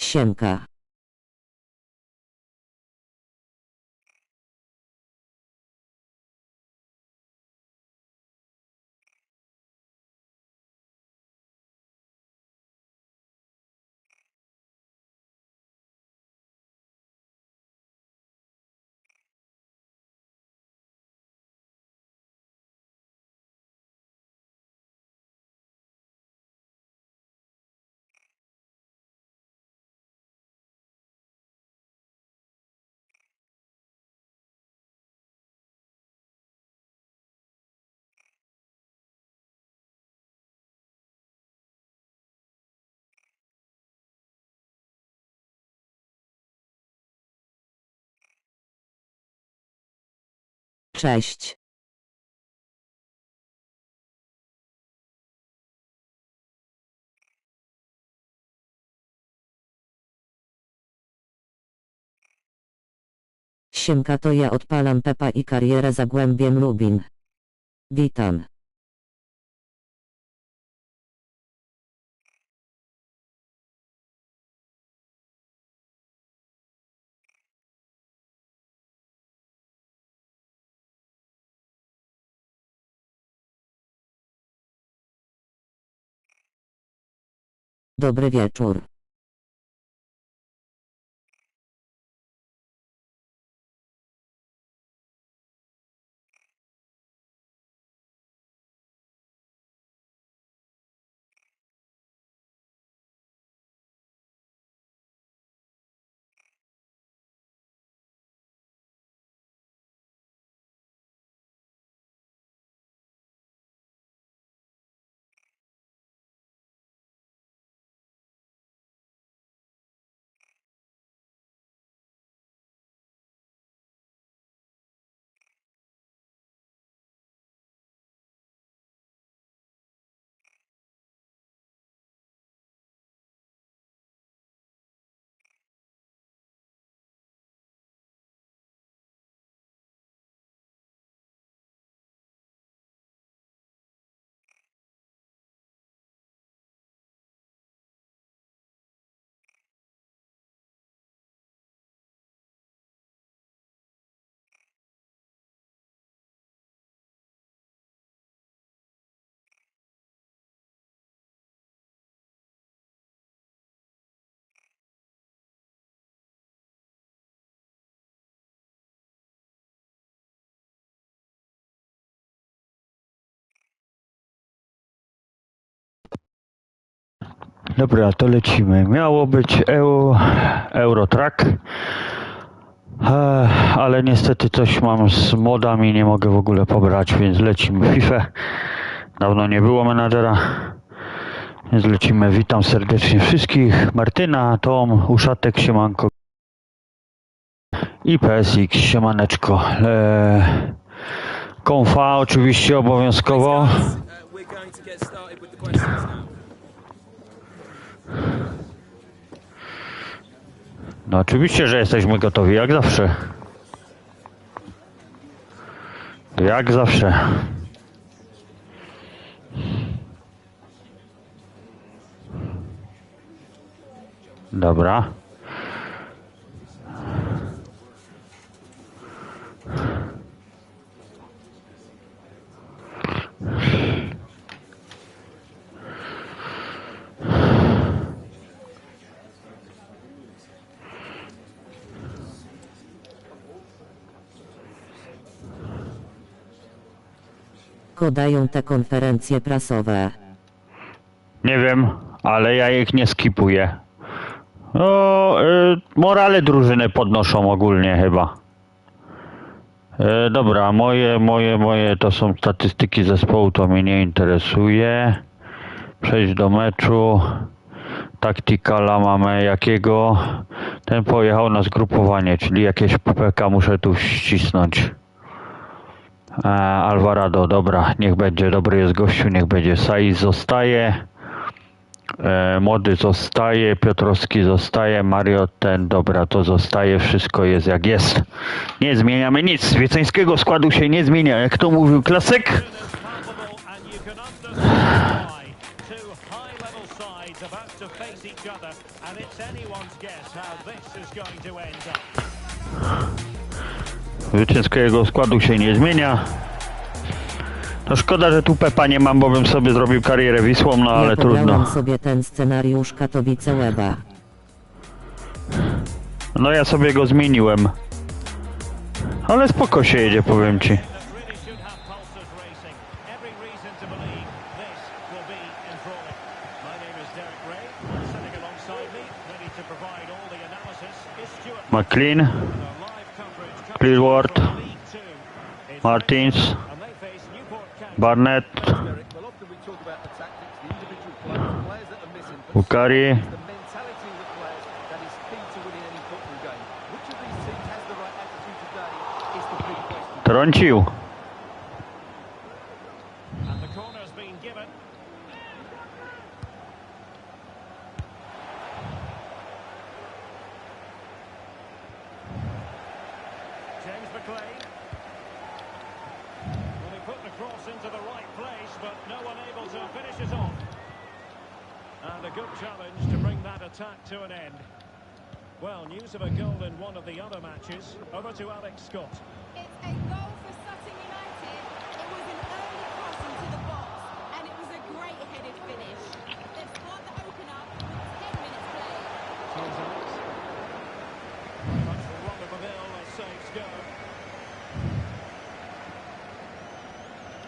Siemka. Cześć. Siemka, to ja odpalam Pepa i karierę Zagłębiem Lubin. Witam. Dobry wieczór. Dobra, to lecimy. Miało być Eurotrack, ale niestety coś mam z modami, nie mogę w ogóle pobrać, więc lecimy FIFA. Dawno nie było menadżera, więc lecimy. Witam serdecznie wszystkich. Martyna, Tom, Uszatek, siemanko. I PSX, siemaneczko. Konfa oczywiście obowiązkowo. No oczywiście, że jesteśmy gotowi, jak zawsze. Jak zawsze. Dobra. Dają te konferencje prasowe. Nie wiem, ale ja ich nie skipuję. No, morale drużyny podnoszą ogólnie chyba. Dobra, moje to są statystyki zespołu, to mnie nie interesuje. Przejść do meczu. Taktykala mamy jakiego? Ten pojechał na zgrupowanie, czyli jakieś PPK muszę tu ścisnąć. Alvarado, dobra, niech będzie, dobry jest gościu, niech będzie. Saiz zostaje. Młody zostaje, Piotrowski zostaje, Mario ten, dobra, to zostaje, wszystko jest jak jest. Nie zmieniamy nic, wieceńskiego składu się nie zmienia, jak to mówił klasyk. Ciężkiego składu się nie zmienia. No szkoda, że tu Pepa nie mam, bo bym sobie zrobił karierę Wisłą, no ale ja trudno. sobie ten scenariusz Katowice Łeba. No ja sobie go zmieniłem. Ale spoko się jedzie, powiem ci. McLean, Clearwater, Martins, Barnett, Bukari, trącił. Well, news of a goal in one of the other matches. Over to Alex Scott. It's a goal for Sutton United. It was an early cross into the box, and it was a great headed finish. They've scored the open up with 10 minutes played. Cheers, Alex. Much for Rotherville as saves go.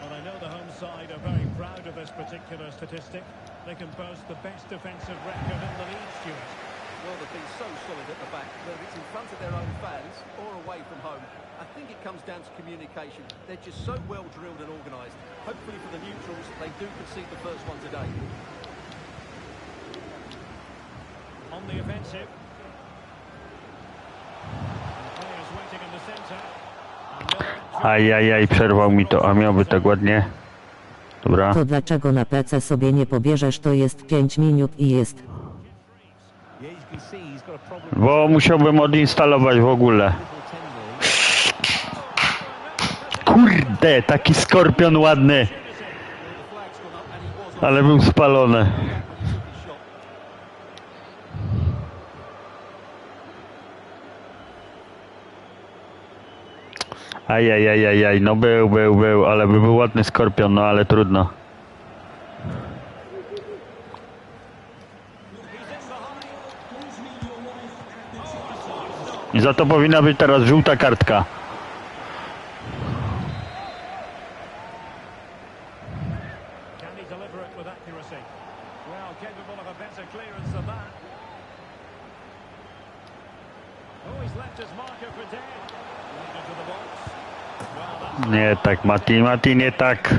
Well, I know the home side are very proud of this particular statistic. They can boast the best defensive record in the league, Stuart. Well, they've been so solid at the back, whether it's in front of their own fans or away from home. I think it comes down to communication. They're just so well drilled and organised. Hopefully for the neutrals, they do concede the first one today. On the offensive. The players waiting in the centre. Ajajaj, przerwał mi to, a miałby tak ładnie. Dobra. To dlaczego na PC sobie nie pobierzesz, to jest 5 minut i jest. Bo musiałbym odinstalować w ogóle. Kurde, taki skorpion ładny. Ale był spalony. Ajajajajaj, no był, ale by był ładny skorpion, no ale trudno. I za to powinna być teraz żółta kartka. Nie tak, Mati, nie tak.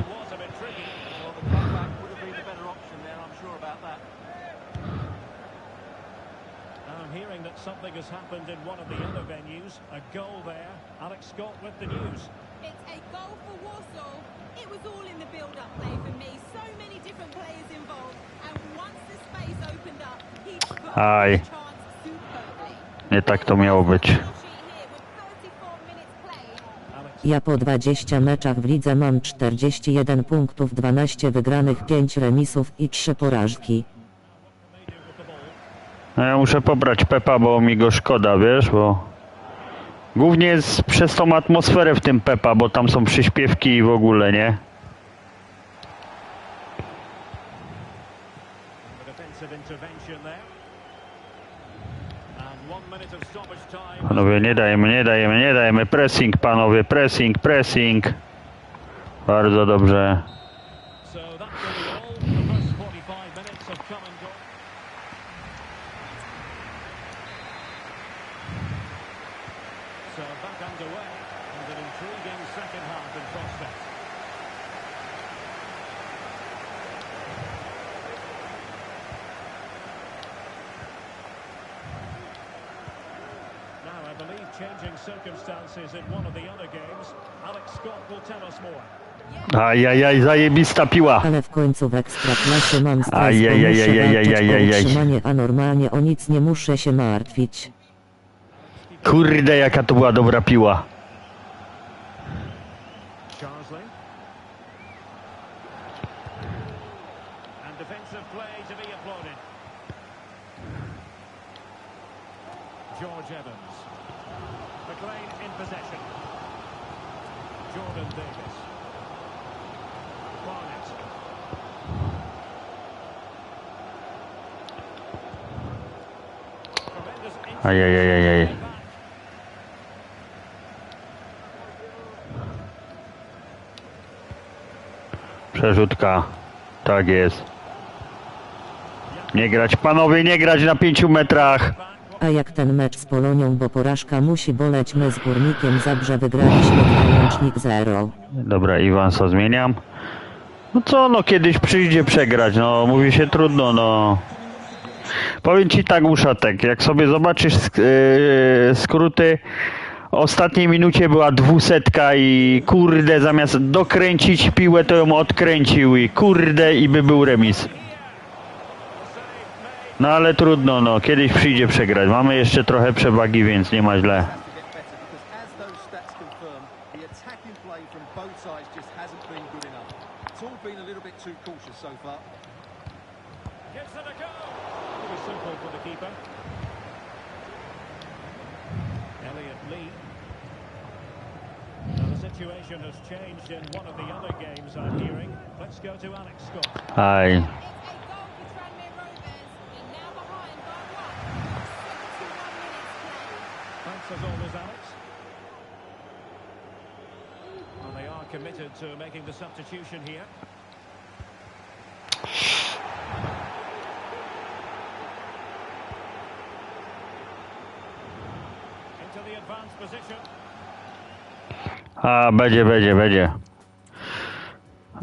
Something has happened in one of the other venues. A goal there. Alex Scott with the news. It's a goal for Warsaw. It was all in the build-up play for me. So many different players involved. And once the space opened up, he put the chance superbly. Nie tak to miało być. Ja po 20 meczach w lidze mam 41 punktów, 12 wygranych, 5 remisów i 3 porażki. No ja muszę pobrać Pepa, bo mi go szkoda, wiesz, bo głównie jest przez tą atmosferę w tym Pepa, bo tam są przyśpiewki i w ogóle, nie? Panowie, nie dajemy, pressing, panowie, pressing. Bardzo dobrze. Ajajaj, zajebista piła. Ale w końcu w Ekstraklasie mam stres, bo muszę walczyć o utrzymanie, a normalnie o nic nie muszę się martwić. Kurde, jaka to była dobra piła. Evans. McLean in possession. Jordan Davis. Barnett. Tremendous Ajajajajaj. back. Przerzutka. Tak jest. Nie grać, panowie, nie grać na 5 metrach. A jak ten mecz z Polonią, bo porażka musi boleć, my z Górnikiem Zabrze wygraliśmy 2-0. Dobra, Iwansa zmieniam. No co, no kiedyś przyjdzie przegrać, no mówi się trudno, no. Powiem ci tak, Uszatek, jak sobie zobaczysz skróty, w ostatniej minucie była 200 i kurde, zamiast dokręcić piłę, to ją odkręcił i kurde, i by był remis. No ale trudno, no kiedyś przyjdzie przegrać. Mamy jeszcze trochę przewagi, więc nie ma źle. Gives it a go. It was simple for the keeper. Elliot Lee. Now the situation has changed in one of the other games I'm hearing. Let's go to Alex Scott. Aj. It's a goal for Tranmere Rovers. They're now behind by 1. 71 minutes played. Thanks as always, Alex. Well, they are committed to making the substitution here. Into the advanced position. A, będzie.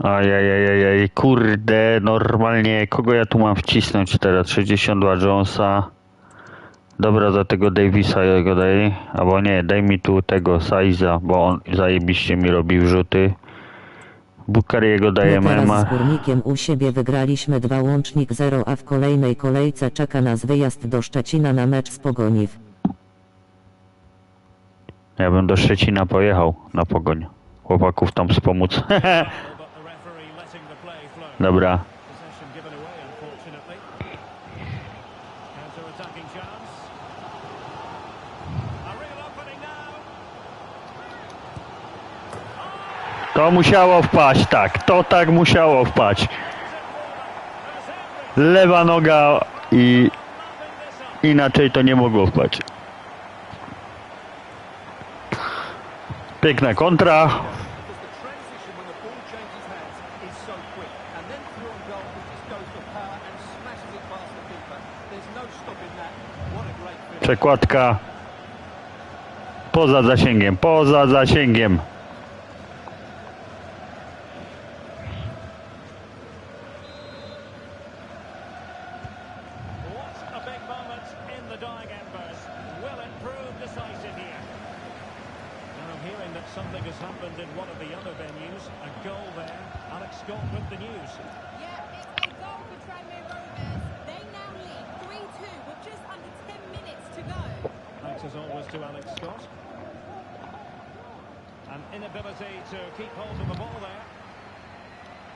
Ajajajajaj, kurde, normalnie, kogo ja tu mam wcisnąć teraz? 62 Jonesa. Dobra, za tego Davisa go daj. Albo nie, daj mi tu tego Saiza, bo on zajebiście mi robi wrzuty. Bukariego My dajemy. teraz z Górnikiem u siebie wygraliśmy 2-0, a w kolejnej kolejce czeka nas wyjazd do Szczecina na mecz z Pogoniw. Ja bym do Szczecina pojechał na Pogoń. Chłopaków tam wspomóc. But the referee letting the play flow. Dobra. Possession given away, unfortunately. Counter-attacking chance. A real opening now. To musiało wpaść, tak. To tak musiało wpaść. Lewa noga i inaczej to nie mogło wpaść. Piękna kontra. Because the transition when the ball changes hands is so quick. And then through on goal, he just goes for power and smashes it past the keeper. There's no stopping that. What a great finish. Przekładka. Poza zasięgiem. What a big moment in the dying embers. Will it prove decisive here? Now I'm hearing that something has happened in one of the other venues. A goal there. Alex Scott with the news. Yeah, it's a goal for Tranmere Rovers. They now lead 3-2 with just under 10 minutes to go. Thanks as always to Alex Scott. An inability to keep hold of the ball there.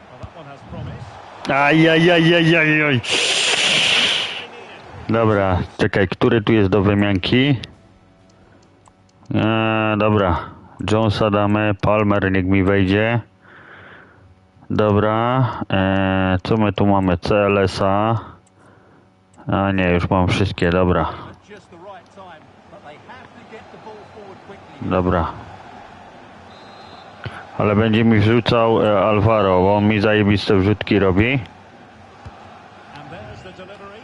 Well, that one has promise. Ajajajajajaj. Dobra, czekaj, który tu jest do wymianki? Dobra, Jonesa damy, Palmer niech mi wejdzie. Dobra, co my tu mamy? CLS-a. A nie, już mam wszystkie, dobra. Just the right time, but they have to get the ball forward quickly. Dobra. Ale będzie mi wrzucał Alvaro, bo on mi zajebiste wrzutki robi. And there's the delivery.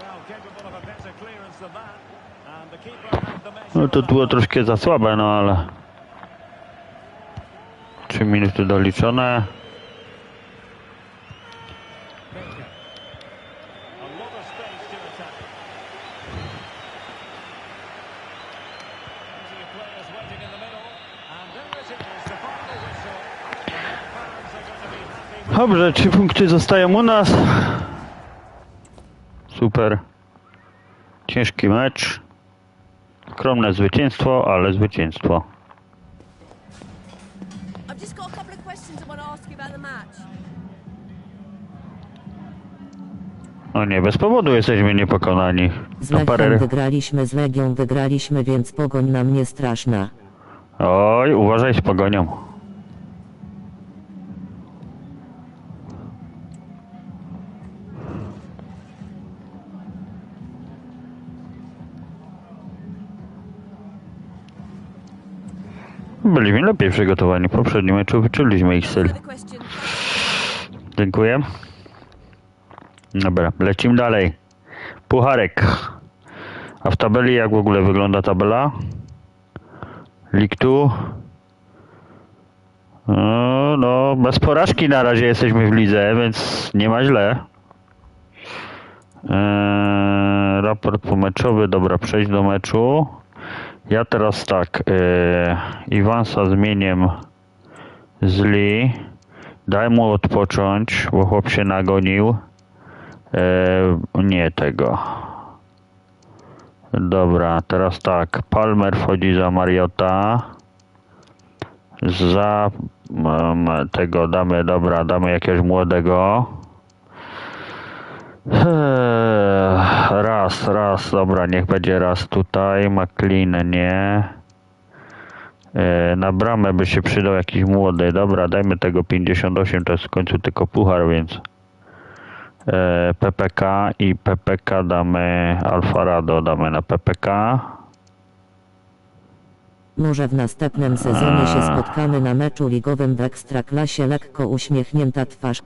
Well, capable of a better clearance than that. And the keeper had the measure. No to było troszkę za słabe, no ale 3 minuty doliczone. A lot of space to attack. Plenty of players waiting in the middle. And there it is, the final whistle. The fans are going to be happy with Dobrze, 3 punkty zostają u nas. Super. Ciężki mecz. Skromne zwycięstwo, ale zwycięstwo. I've just got a couple of questions I want to ask you about the match. No nie, bez powodu jesteśmy niepokonani. Z No Lechem wygraliśmy, z Legią wygraliśmy, więc Pogoń nam nie straszna. Oj, uważaj z Pogonią. Byliśmy lepiej przygotowani. W poprzednim meczu wyczuliśmy ich styl. Dziękuję. Dobra, lecimy dalej. Pucharek. A w tabeli jak w ogóle wygląda tabela? League 2. No, bez porażki na razie jesteśmy w lidze, więc nie ma źle. Raport pomeczowy, dobra, przejdź do meczu. Ja teraz tak, Iwansa zmienię z Lee. Daj mu odpocząć, bo chłop się nagonił. Nie tego. Dobra, teraz tak, Palmer wchodzi za Mariota. Za tego damy jakiegoś młodego. Raz, dobra, niech będzie raz tutaj. McLean nie. Na bramę by się przydał jakiś młody. Dobra, dajmy tego 58, to jest w końcu tylko puchar, więc PPK i PPK damy, Alfarado damy na PPK. Może w następnym sezonie się spotkamy na meczu ligowym w Ekstraklasie. Lekko uśmiechnięta twarz.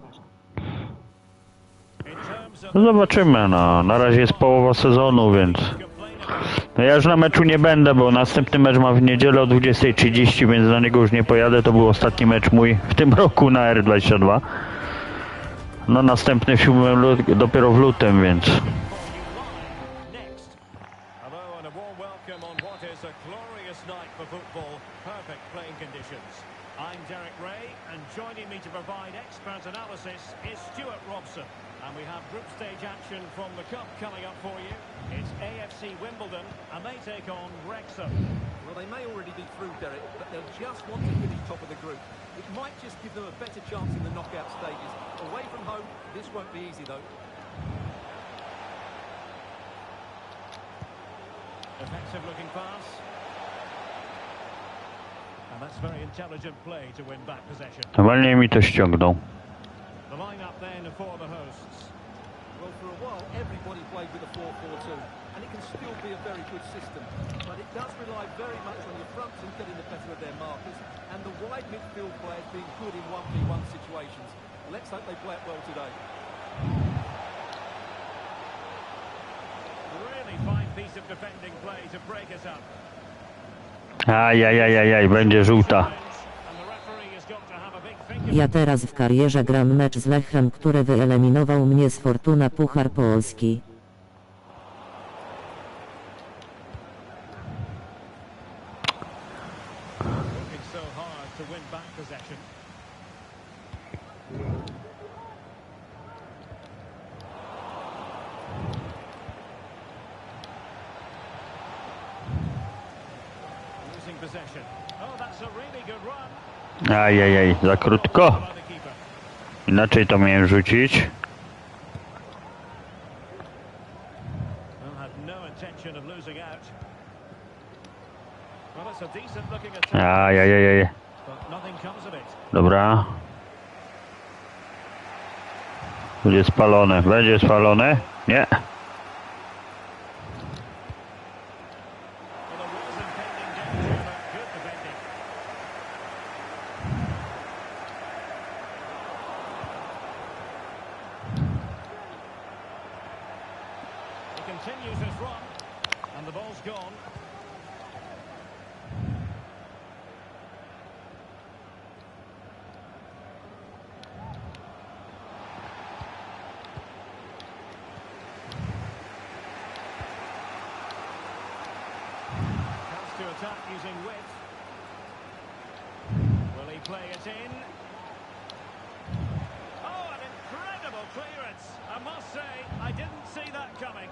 No zobaczymy, no. Na razie jest połowa sezonu, więc... No ja już na meczu nie będę, bo następny mecz mam w niedzielę o 20:30, więc na niego już nie pojadę. To był ostatni mecz mój w tym roku na R22. No następny w 7 dopiero w lutym, więc... And we have group stage action from the Cup coming up for you. It's AFC Wimbledon, and they take on Wrexham. Well, they may already be through, Derek, but they'll just want to finish top of the group. It might just give them a better chance in the knockout stages. Away from home, this won't be easy, though. Effective looking pass. And that's very intelligent play to win back possession. Normalnie mi to ściągnął. The line-up then for the hosts. Well, for a while, everybody played with a 4-4-2, and it can still be a very good system. But it does rely very much on your front two getting the better of their markers, and the wide midfield players being good in 1v1 situations. Let's hope they play it well today. Really fine piece of defending play to break us up. Ajajajajaj, będzie żółta. Ja teraz w karierze gram mecz z Lechem, który wyeliminował mnie z Fortuna Puchar Polski. Ajajaj, za krótko. Inaczej to miałem rzucić. Ajajajaj. Dobra. Będzie spalone. Będzie spalone? Nie. Continues his run, and the ball's gone. Has to attack using width. Will he play it in? Oh, an incredible clearance! I must say, I didn't see that coming.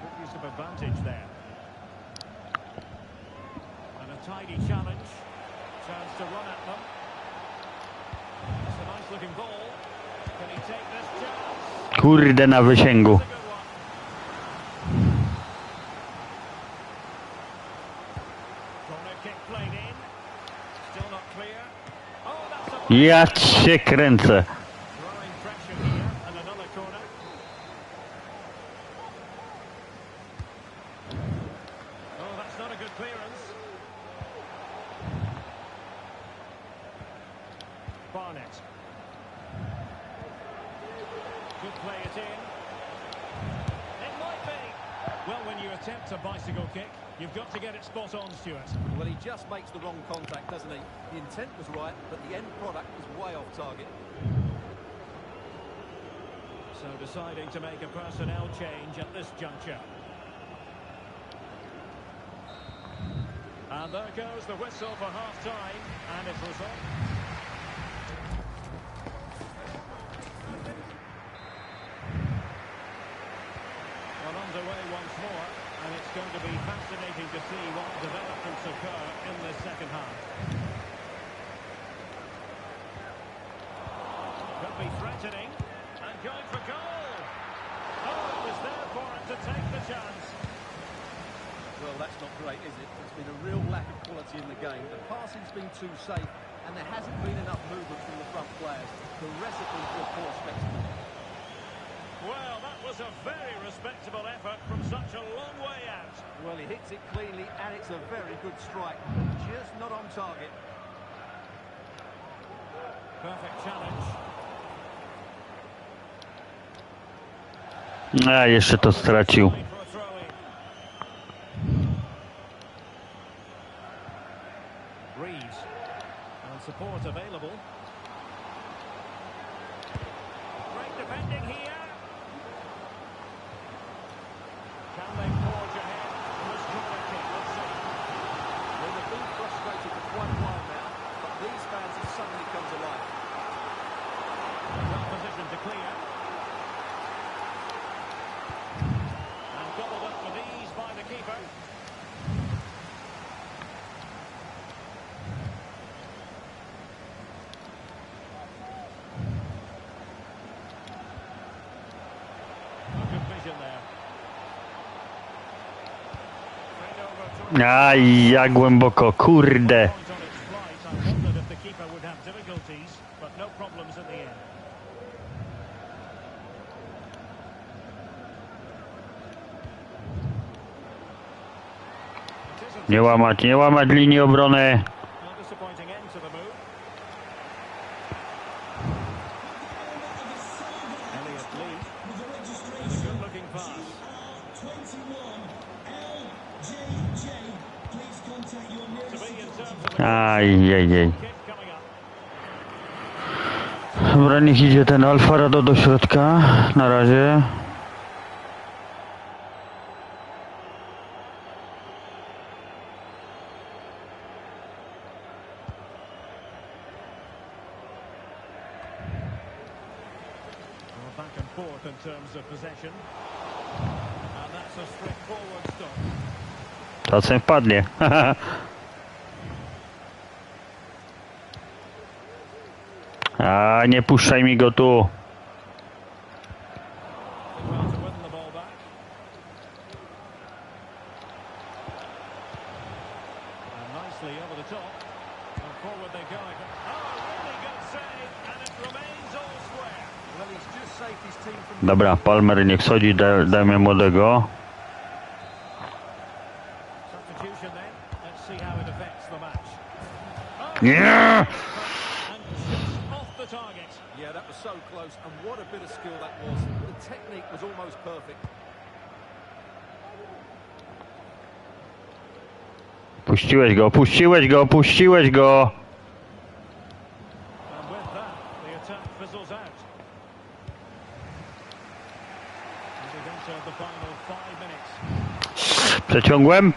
Good use of advantage there. And a tidy challenge. Chance to run at them. It's a nice looking ball. Can he take this chance? Kurde, na wysięgu. It's a good one. Corner kick played in. Still not clear. Oh, that's a Ja cię kręcę. growing pressure here, and another corner. Oh, that's not a good clearance. Barnett. Could play it in. It might be. Well, when you attempt a bicycle kick, you've got to get it spot on, Stuart. Well, he just makes the wrong contact, doesn't he? The intent was right, but the end product was way off target. So deciding to make a personnel change at this juncture. And there goes the whistle for half-time, and its result. Well, underway once more, and it's going to be fascinating to see what developments occur in this second half. Could be threatening, and going for goal. Oh, it was there for him to take the chance. Well, that's not great, is it? There's been a real lack of quality in the game. The passing's been too safe, and there hasn't been enough movement from the front players. The recipe for a poor spectacle. Well, that was a very respectable effort from such a long way out. Well, he hits it cleanly, and it's a very good strike, but just not on target. Perfect challenge. A, jeszcze to stracił. Line for a throw-in. Reeves. And support available. Great defending here. Can they forge ahead in this corner kick? Let's see. Well, they've been frustrated for quite a while now, but these fans have suddenly come to life. Well positioned to clear. And gobbled up with ease by the keeper. Oh, good vision there. Fed over to Aj, jak głęboko, kurde. point on its flight. I wondered if the keeper would have difficulties, but no problems in the end. It isn't Nie łamać linii obrony. a disappointing end to the move. Elliot Lee with a good-looking pass. To be in terms of the Ajajaj. kick coming up. Dobra, niech idzie ten Alvarado do środka. Na razie. Well, back and forth in terms of possession. And that's a straightforward stop. Czasem wpadnie. A, nie puszczaj mi go tu. Well to win the ball back. And nicely over the top. And forward they go. Oh, a really good save, and it remains all square. Well, he's just saved his team from... Dobra, Palmer niech schodzi, dajmy młodego. Substitution then. Let's see how it affects the match. Nie! And just off the target. Yeah, that was so close, and what a bit of skill that was. The technique was almost perfect. Puściłeś go, puściłeś go, puściłeś go. And with that, the attack fizzles out. And we've entered the final 5 minutes. Przeciągłem?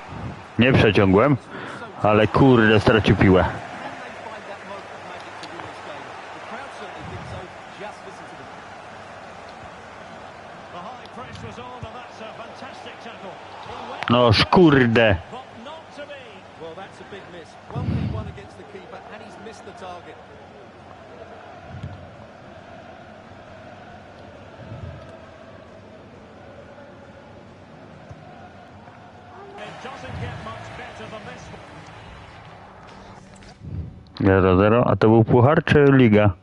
Nie przeciągłem, ale kurde stracił piłę. Can they find that moment of magic to win this game? The crowd certainly think so. Just listen to them. The high press was on, and that's a fantastic tackle. He went, Noż kurde. but not to be. Well, that's a big miss. 1v1 against the keeper, and he's missed the target. Doesn't get much better than this. 0-0, a to był puchar czy liga?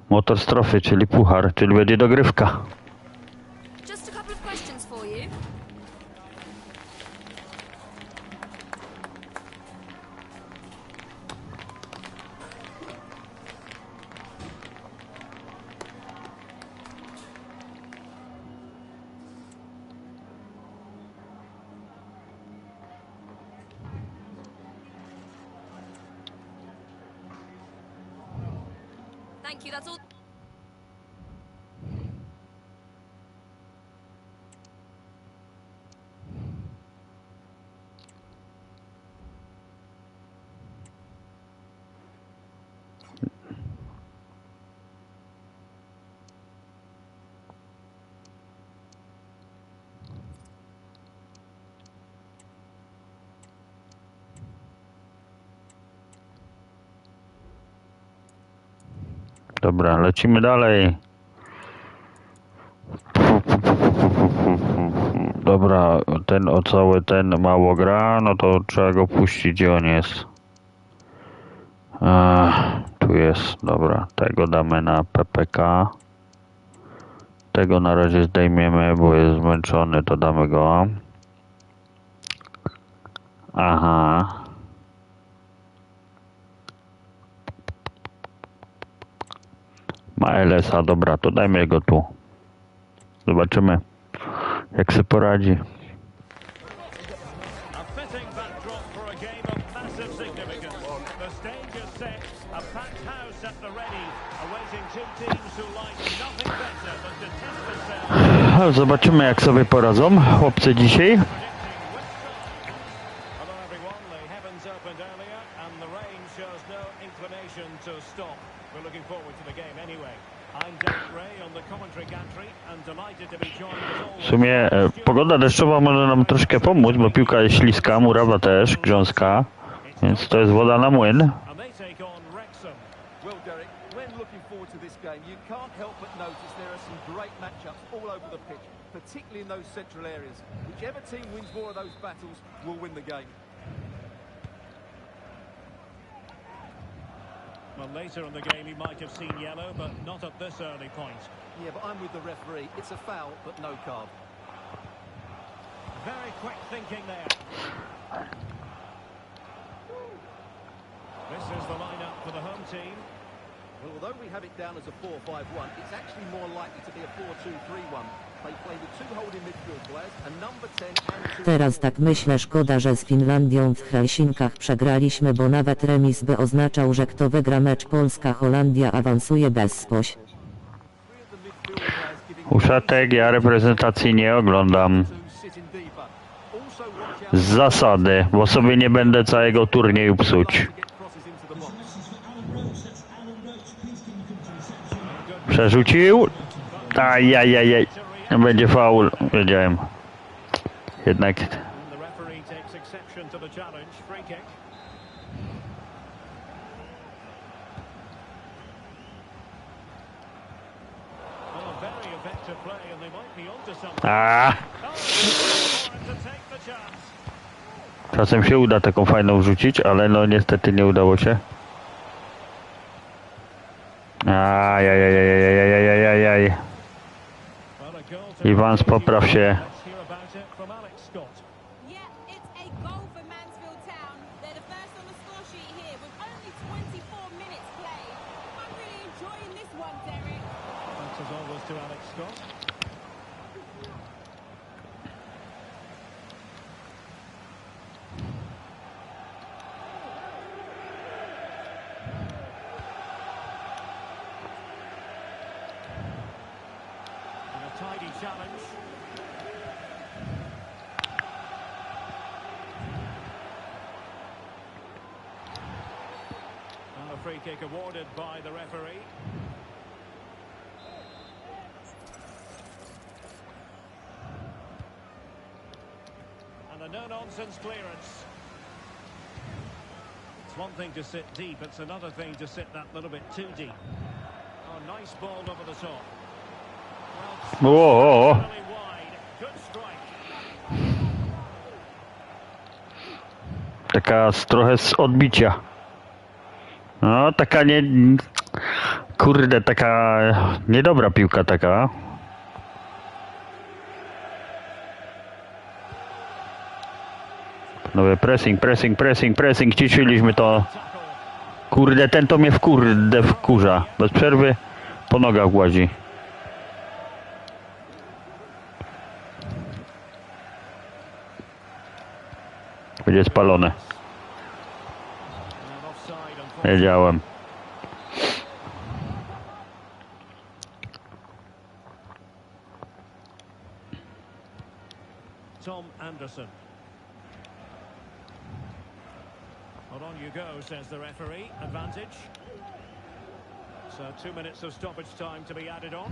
Motor strofy, czyli puchar, czyli będzie dogrywka. Just a couple of questions for you. Thank you, that's all. Dobra, lecimy dalej. Dobra, ten cały ten mało gra, no to trzeba go puścić, gdzie on jest. Tu jest, dobra, tego damy na PPK. Tego na razie zdejmiemy, bo jest zmęczony, to damy go. Aha. Ma LS-a, dobra, to dajmy go tu. Zobaczymy, jak sobie poradzi. A fitting backdrop for a game of massive significance. The stage is set, a packed house at the ready, awaiting two teams who like nothing better than to test themselves. Zobaczymy, jak sobie poradzą chłopcy dzisiaj. Hello everyone, the heavens opened earlier and the rain shows no inclination to stop. We're looking forward to the game anyway. I'm Derek Ray on the commentary gantry and delighted to be joined as always. W sumie pogoda deszczowa może nam troszkę pomóc, bo piłka jest śliska, murawa też, grząska, więc to jest woda na młyn. And they take on Wrexham. Well, Derek, when looking forward to this game, you can't help but notice there are some great matchups all over the pitch, particularly in those central areas. Whichever team wins more of those battles will win the game. Well, later in the game he might have seen yellow, but not at this early point. Yeah, but I'm with the referee. It's a foul, but no card. Very quick thinking there. This is the lineup for the home team. Well, although we have it down as a 4-5-1, it's actually more likely to be a 4-2-3-1. They play with two holding midfield players, a number 10 and two... Teraz tak myślę, szkoda, że z Finlandią w Helsinkach przegraliśmy, bo nawet remis by oznaczał, że kto wygra mecz Polska-Holandia awansuje bezpoś. Uszatek, ja reprezentacji nie oglądam. Z zasady, bo sobie nie będę całego turnieju psuć. Przerzucił. Ajajajaj. Będzie faul. Wiedziałem. Jednak. And the referee takes exception to the challenge. Free kick. Well, a very effective play and they might be onto something. To take the chance. Czasem się uda taką fajną wrzucić, ale no niestety nie udało się. Ajajajajajajajajajaj. Well, a goal to Iwans, popraw się. Let's hear about it from Alex Scott. Yeah, it's a goal for Mansfield Town. They're the first on the score sheet here with only 24 minutes played. I'm really enjoying this one, Derek. Thanks as always to Alex Scott. And a tidy challenge. And a free kick awarded by the referee. And a no-nonsense clearance. It's one thing to sit deep, it's another thing to sit that little bit too deep. Oh, nice ball over the top. Well, Whoa. really wide. Good strike. Taka trochę z odbicia. No, taka nie... Kurde, taka niedobra piłka taka. Nowy pressing, ćwiczyliśmy to. Kurde, ten to mnie wkurza. Bez przerwy po nogach łazi. Będzie spalone. Wiedziałem. Tom Anderson. Well, on you go, says the referee. Advantage. So 2 minutes of stoppage time to be added on.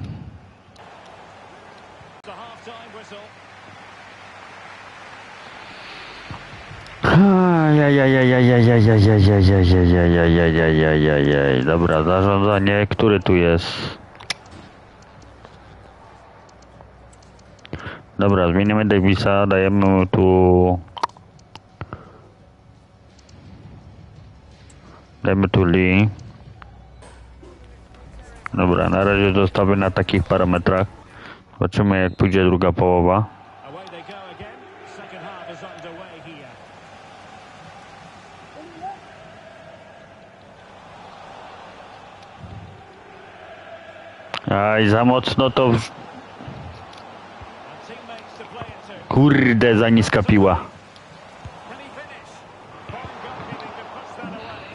The half-time whistle. Dobra, zarządzanie, który tu jest? Dobra, zmienimy Davisa, dajemy mu tu... Dajmy tu Lee. Dobra, na razie zostawię na takich parametrach. Zobaczymy, jak pójdzie druga połowa. Away they go again. Second half is underway here. Aj, za mocno to... And teammates to play it to. Kurde, za niska piła. Can he finish? Fine goalkeeping to push that away.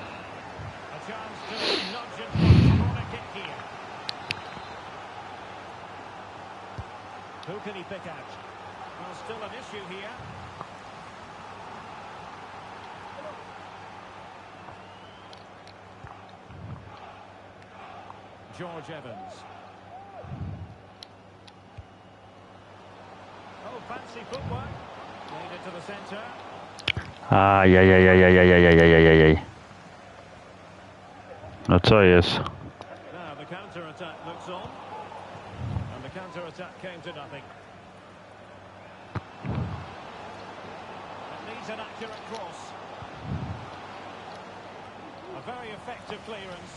A chance to nudge and push on a kick here. Who can he pick out? Well, still an issue here. George Evans. Oh, fancy footwork. Made it to the centre. Ajajajajajajajajajajajaj. No co jest? Now the counter-attack looks on. And the counter-attack came to nothing. It needs an accurate cross. A very effective clearance.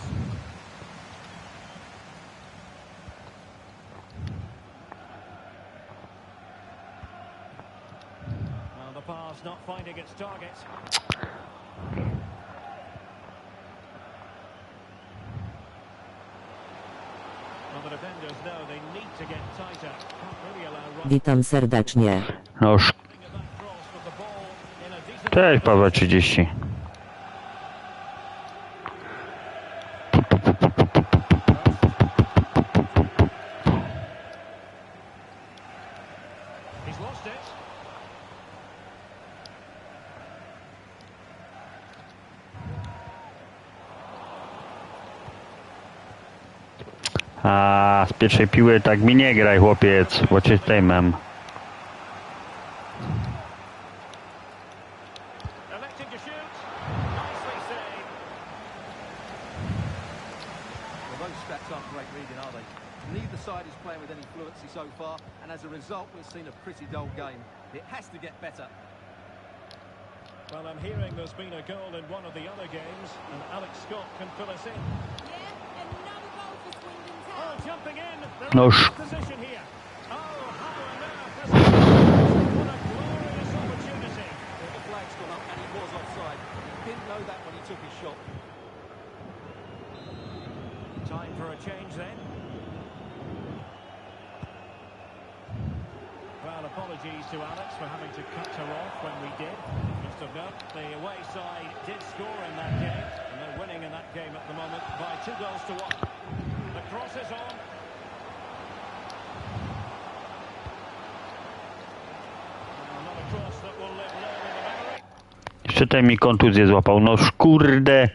Well, the pass not finding its target. Well, the defenders know they need to get tighter. Can't really allow running Witam serdecznie. No już... of that cross with the ball in a decent... Cześć, Paweł 30. He's lost it. A z pierwszej piły tak mi nie graj, chłopiec, bo cię zdejmem. Elected to shoot. Nicely saved. Well, those stats aren't great reading, are they? Neither side is playing with any fluency so far, and as a result, we've seen a pretty dull game. It has to get better. Well, I'm hearing there's been a goal in one of the other games, and Alex Scott can fill us in. Yeah, another goal for Swindon Oh, Town. jumping in. They're No in sh- position here. Oh, how on earth has it? What a glorious opportunity. Well, the flag's gone up, and he was offside. He didn't know that when he took his shot. Time for a change then. Well, apologies to Alex for having to cut her off when we did. Just of note, the away side did score in that game, and they're winning in that game at the moment by 2-1. The cross is on. Another cross that will live long in the memory. Jeszcze ten mi kontuzję złapał, no kurde.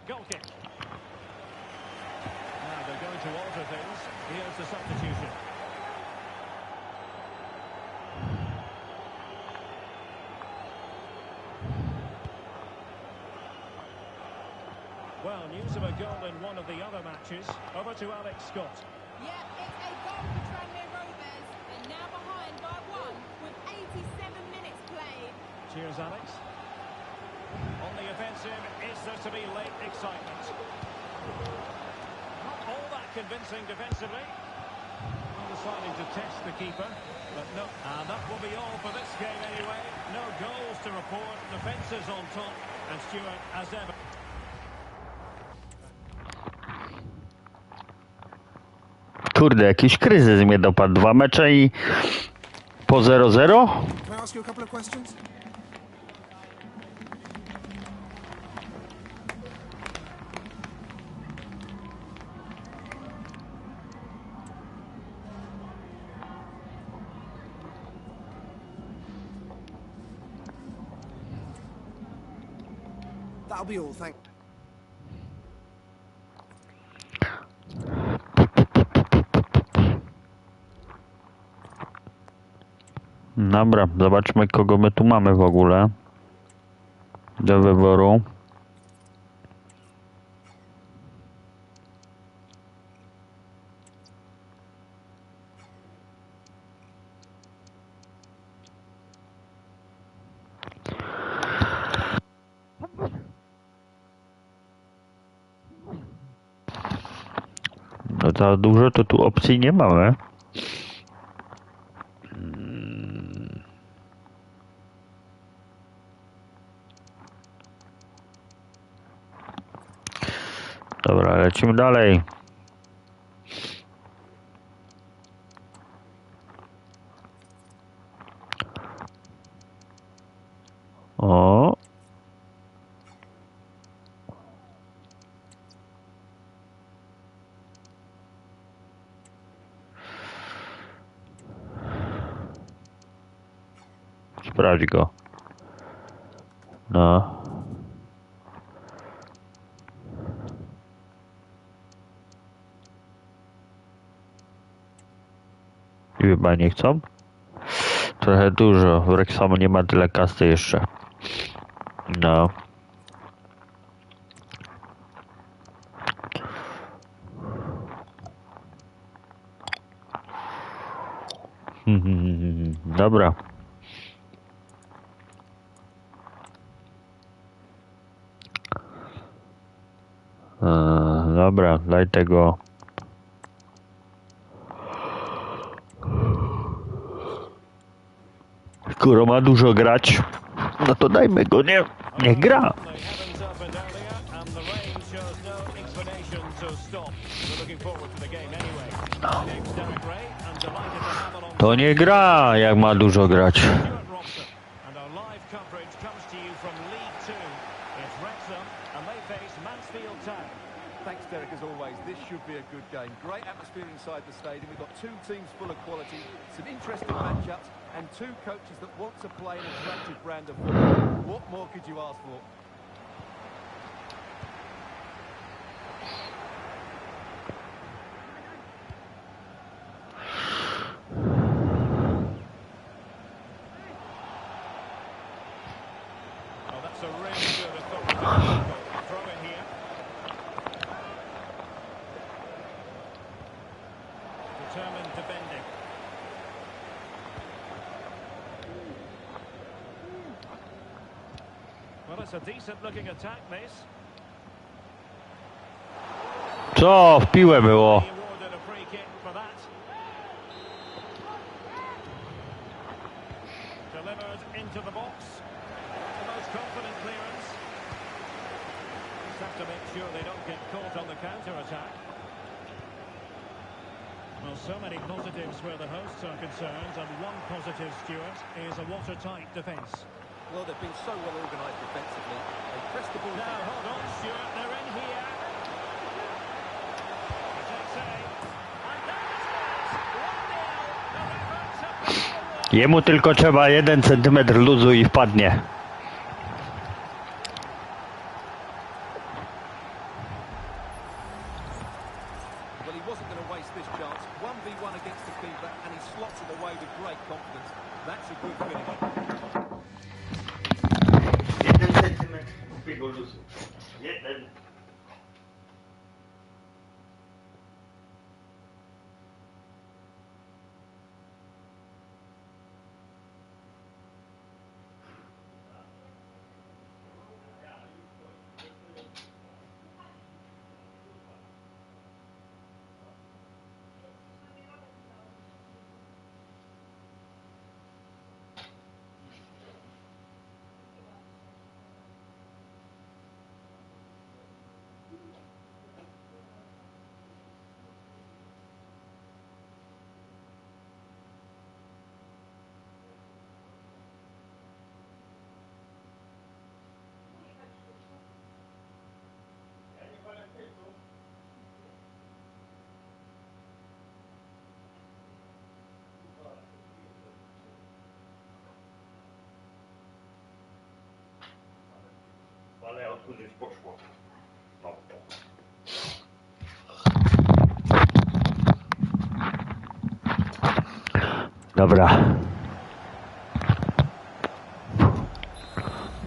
Goal kick. Now they're going to alter things. Here's the substitution. Well, news of a goal in one of the other matches. Over to Alex Scott. Yeah, it's a goal for Tranmere Rovers. They're now behind by 1 with 87 minutes played. Cheers, Alex. On the offensive, is there to be late excitement? Not all that convincing defensively. Deciding to test the keeper, but no. And that will be all for this game anyway. No goals to report. Defence is on top, and Stewart as ever. Kurde, jakiś kryzys mnie dopadł. 2 mecze i po 0-0? Can I ask you a couple of questions? That'll be all, thank you. Dobra, zobaczmy kogo my tu mamy w ogóle do wyboru. No za dużo to tu opcji nie mamy. Dobra, lecimy dalej. O. Sprawdź go. No. I chyba nie chcą. Trochę dużo. Wrexham nie ma tyle kasy jeszcze. No. Dobra. Dobra, daj tego. Skoro ma dużo grać, no to dajmy go, niech gra. To nie gra, jak ma dużo grać. Thanks, Derek, as always. This should be a good game. Great atmosphere inside the stadium. We've got two teams full of quality, some interesting matchups, and two coaches that want to play an attractive brand of football. What more could you ask for? Oh, that's a really good authority. Throw in here. Determined defending. Well, it's a decent-looking attack, this. Co? W piłę było. He awarded a free kick for that. Delivered into the box. The most confident clearance. Just have to make sure they don't get caught on the counter-attack. Well, so many positives where the hosts are concerned, and one positive, Stuart, is a watertight defence. Well, they've been so well organised defensively. They pressed the ball. Now, hold on, Stuart, they're in here. Jemu tylko trzeba 1 centymetr luzu i wpadnie. Well, he wasn't going to waste this chance. goalkeeper, and he slots it away with great confidence. That's a good finish. 1 centymetr głupiego luzu. 1. Ale odkud już poszło. No to. Dobra.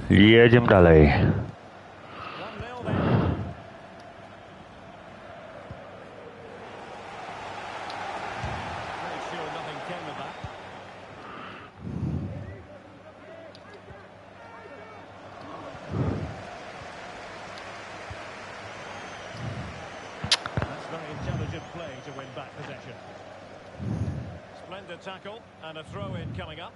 Jedziemy dalej. 1-0 then. Very sure nothing came of that. That's very intelligent play to win back possession. Splendid tackle and a throw-in coming up.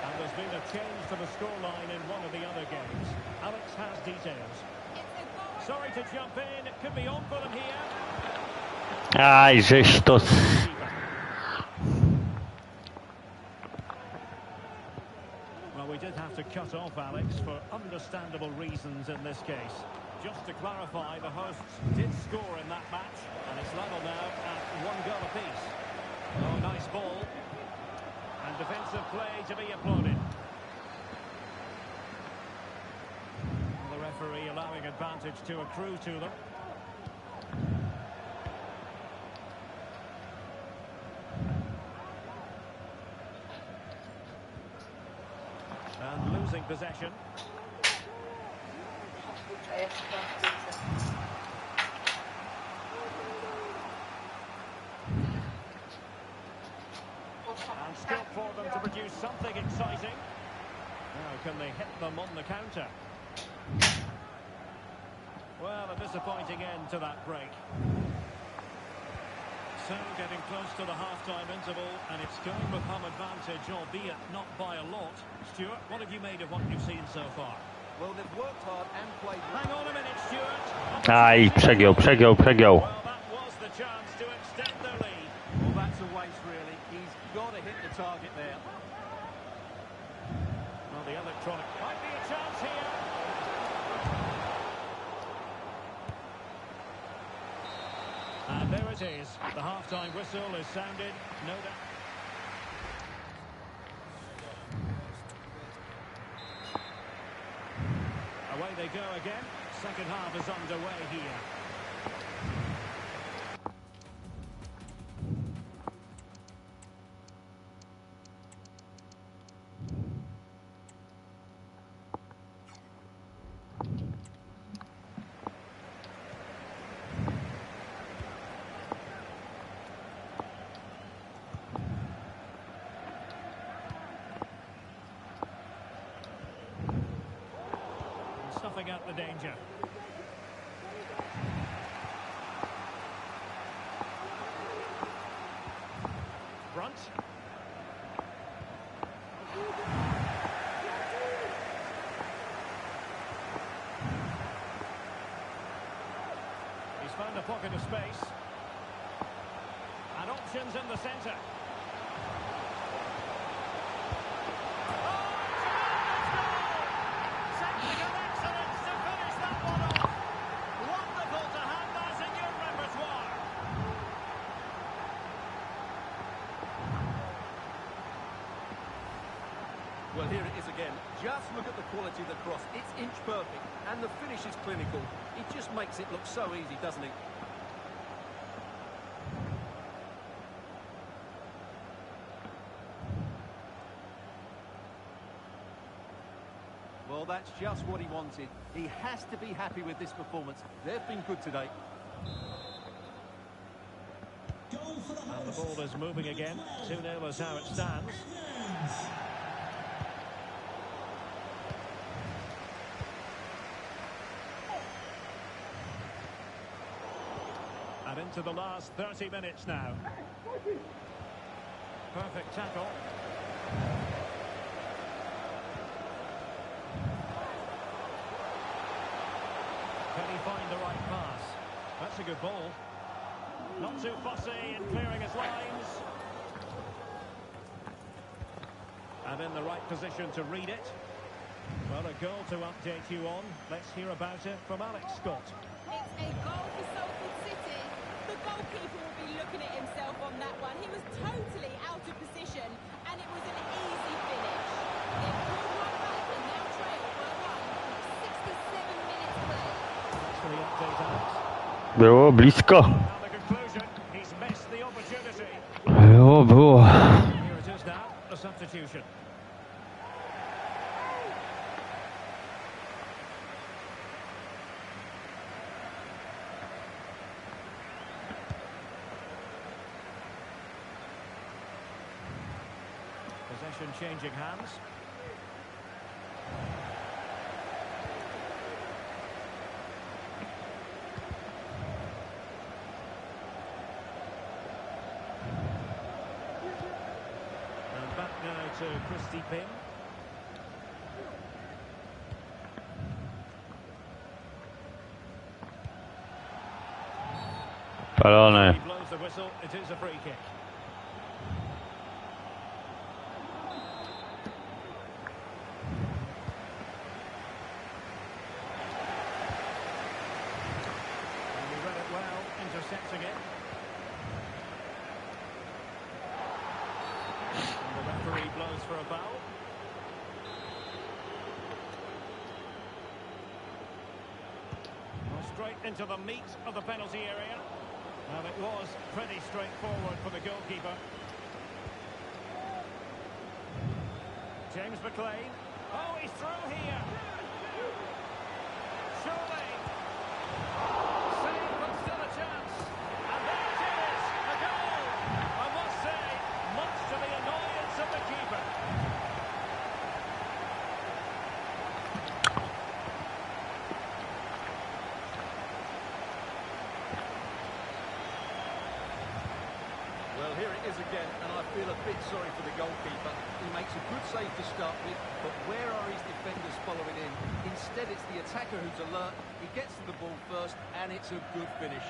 And there's been a change to the scoreline in one of the other games. Alex has details. Sorry to jump in, it could be on for them here. Aj, żeś to... Well, we did have to cut off Alex for understandable reasons in this case. Just to clarify, the hosts did score in that match, and it's level now at 1 goal apiece. Oh, nice ball. And defensive play to be applauded. The referee allowing advantage to accrue to them. And losing possession. And scope for them to produce something exciting. Now, can they hit them on the counter? Well, a disappointing end to that break. So, getting close to the half-time interval, and it's going with home advantage, albeit not by a lot. Stuart, what have you made of what you've seen so far? Well, they've worked hard and played... Hang on a minute, Stuart. Aj, przegiął. Well, that was the chance to extend the lead. Well, that's a waste, really. He's got to hit the target there. Well, the electronic might be a chance here. And there it is. The half-time whistle is sounded. No doubt. Away they go again. Second half is underway here. Snuffing out the danger. Front. He's found a pocket of space. And options in the centre. Well, here it is again. Just look at the quality of the cross. It's inch perfect, and the finish is clinical. It just makes it look so easy, doesn't it? Well, that's just what he wanted. He has to be happy with this performance. They've been good today. And the ball is moving again. 2-0 is how it stands. And into the last 30 minutes now. Perfect tackle. Can he find the right pass? That's a good ball. Not too fussy in clearing his lines. And in the right position to read it. Well, a goal to update you on. Let's hear about it from Alex Scott. It's a goal for Salford City. The goalkeeper will be looking at himself on that one. He was totally out of position, and it was an easy finish. They pulled one back and now trail by one. 67 minutes play. Thanks for the update, Alex. Było blisko. And the conclusion, he's missed the opportunity. Było. Here it is now, a substitution. Possession changing hands. And back now to Christy Pym. Palone. He blows the whistle, it is a free kick. Intercepting it. And the referee blows for a foul. Well, straight into the meat of the penalty area. And it was pretty straightforward for the goalkeeper. James McLean. Oh, he's through here. Surely. Well, here it is again, and I feel a bit sorry for the goalkeeper. He makes a good save to start with, but where are his defenders following in? Instead, it's the attacker who's alert. He gets to the ball first, and it's a good finish.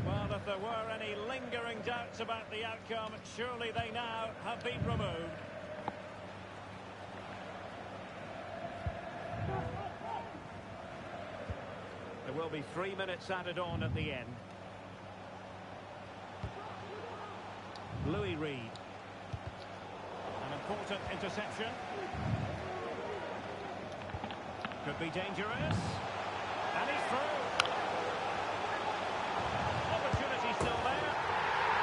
Well, if there were any lingering doubts about the outcome, surely they now have been removed. There will be 3 minutes added on at the end. Louis Reed. An important interception. Could be dangerous. And he's through. Opportunity still there.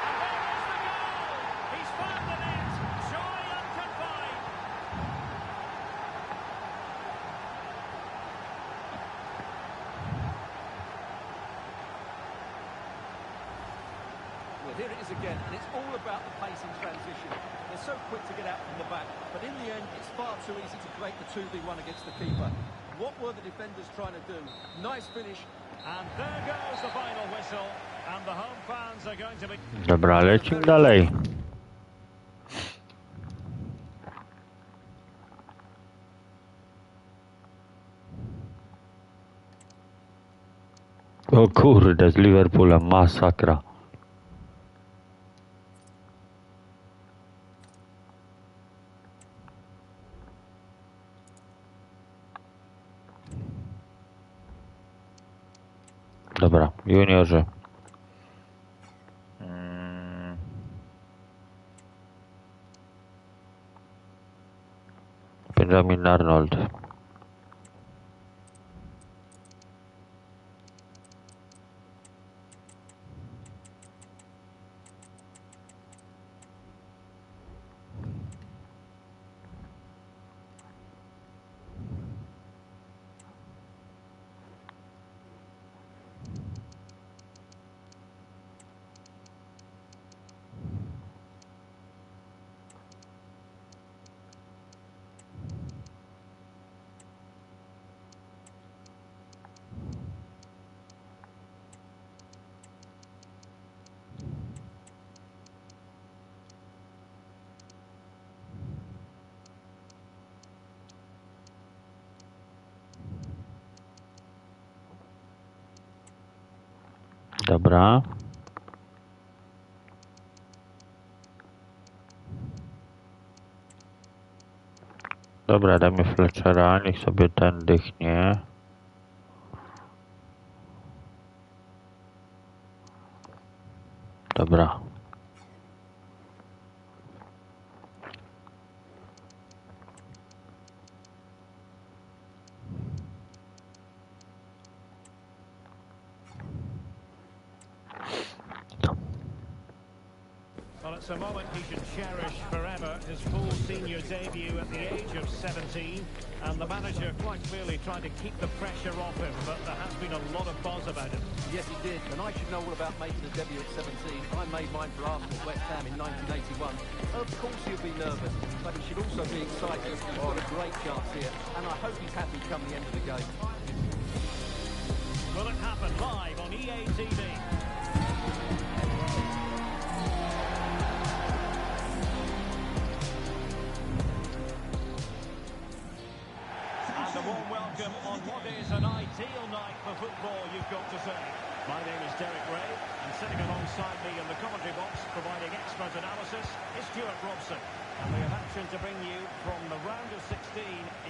And there is the goal. He's found the net. Joy unconfined. Well, here it is again, and it's all about the pace in transition. They're so quick to get out from the back, but in the end, it's far too easy to create the 2v1 against the keeper. What were the defenders trying to do? Nice finish. And there goes the final whistle. And the home fans are going to be... Dobra, lecimy dalej. O kurde, z Liverpoolem masakra. Dobra, juniorzy. Benjamin Arnold. Dobra. Dobra, dajmy Fletchera, niech sobie ten dychnie. Dobra. Well, it's a moment he should cherish forever. His full senior debut at the age of 17. And the manager quite clearly trying to keep the pressure off him, but there has been a lot of buzz about him. Yes, he did, and I should know all about making a debut at 17. I made mine for Arsenal at West Ham in 1981. Of course he'll be nervous, but he should also be excited. He's got a great chance here, and I hope he's happy come the end of the game. Will it happen live on EA TV? And a warm welcome on what is an ideal night for football, you've got to say. My name is Derek Ray, and sitting alongside me in the commentary box, providing expert analysis, is Stuart Robson. And we have action to bring you from the round of 16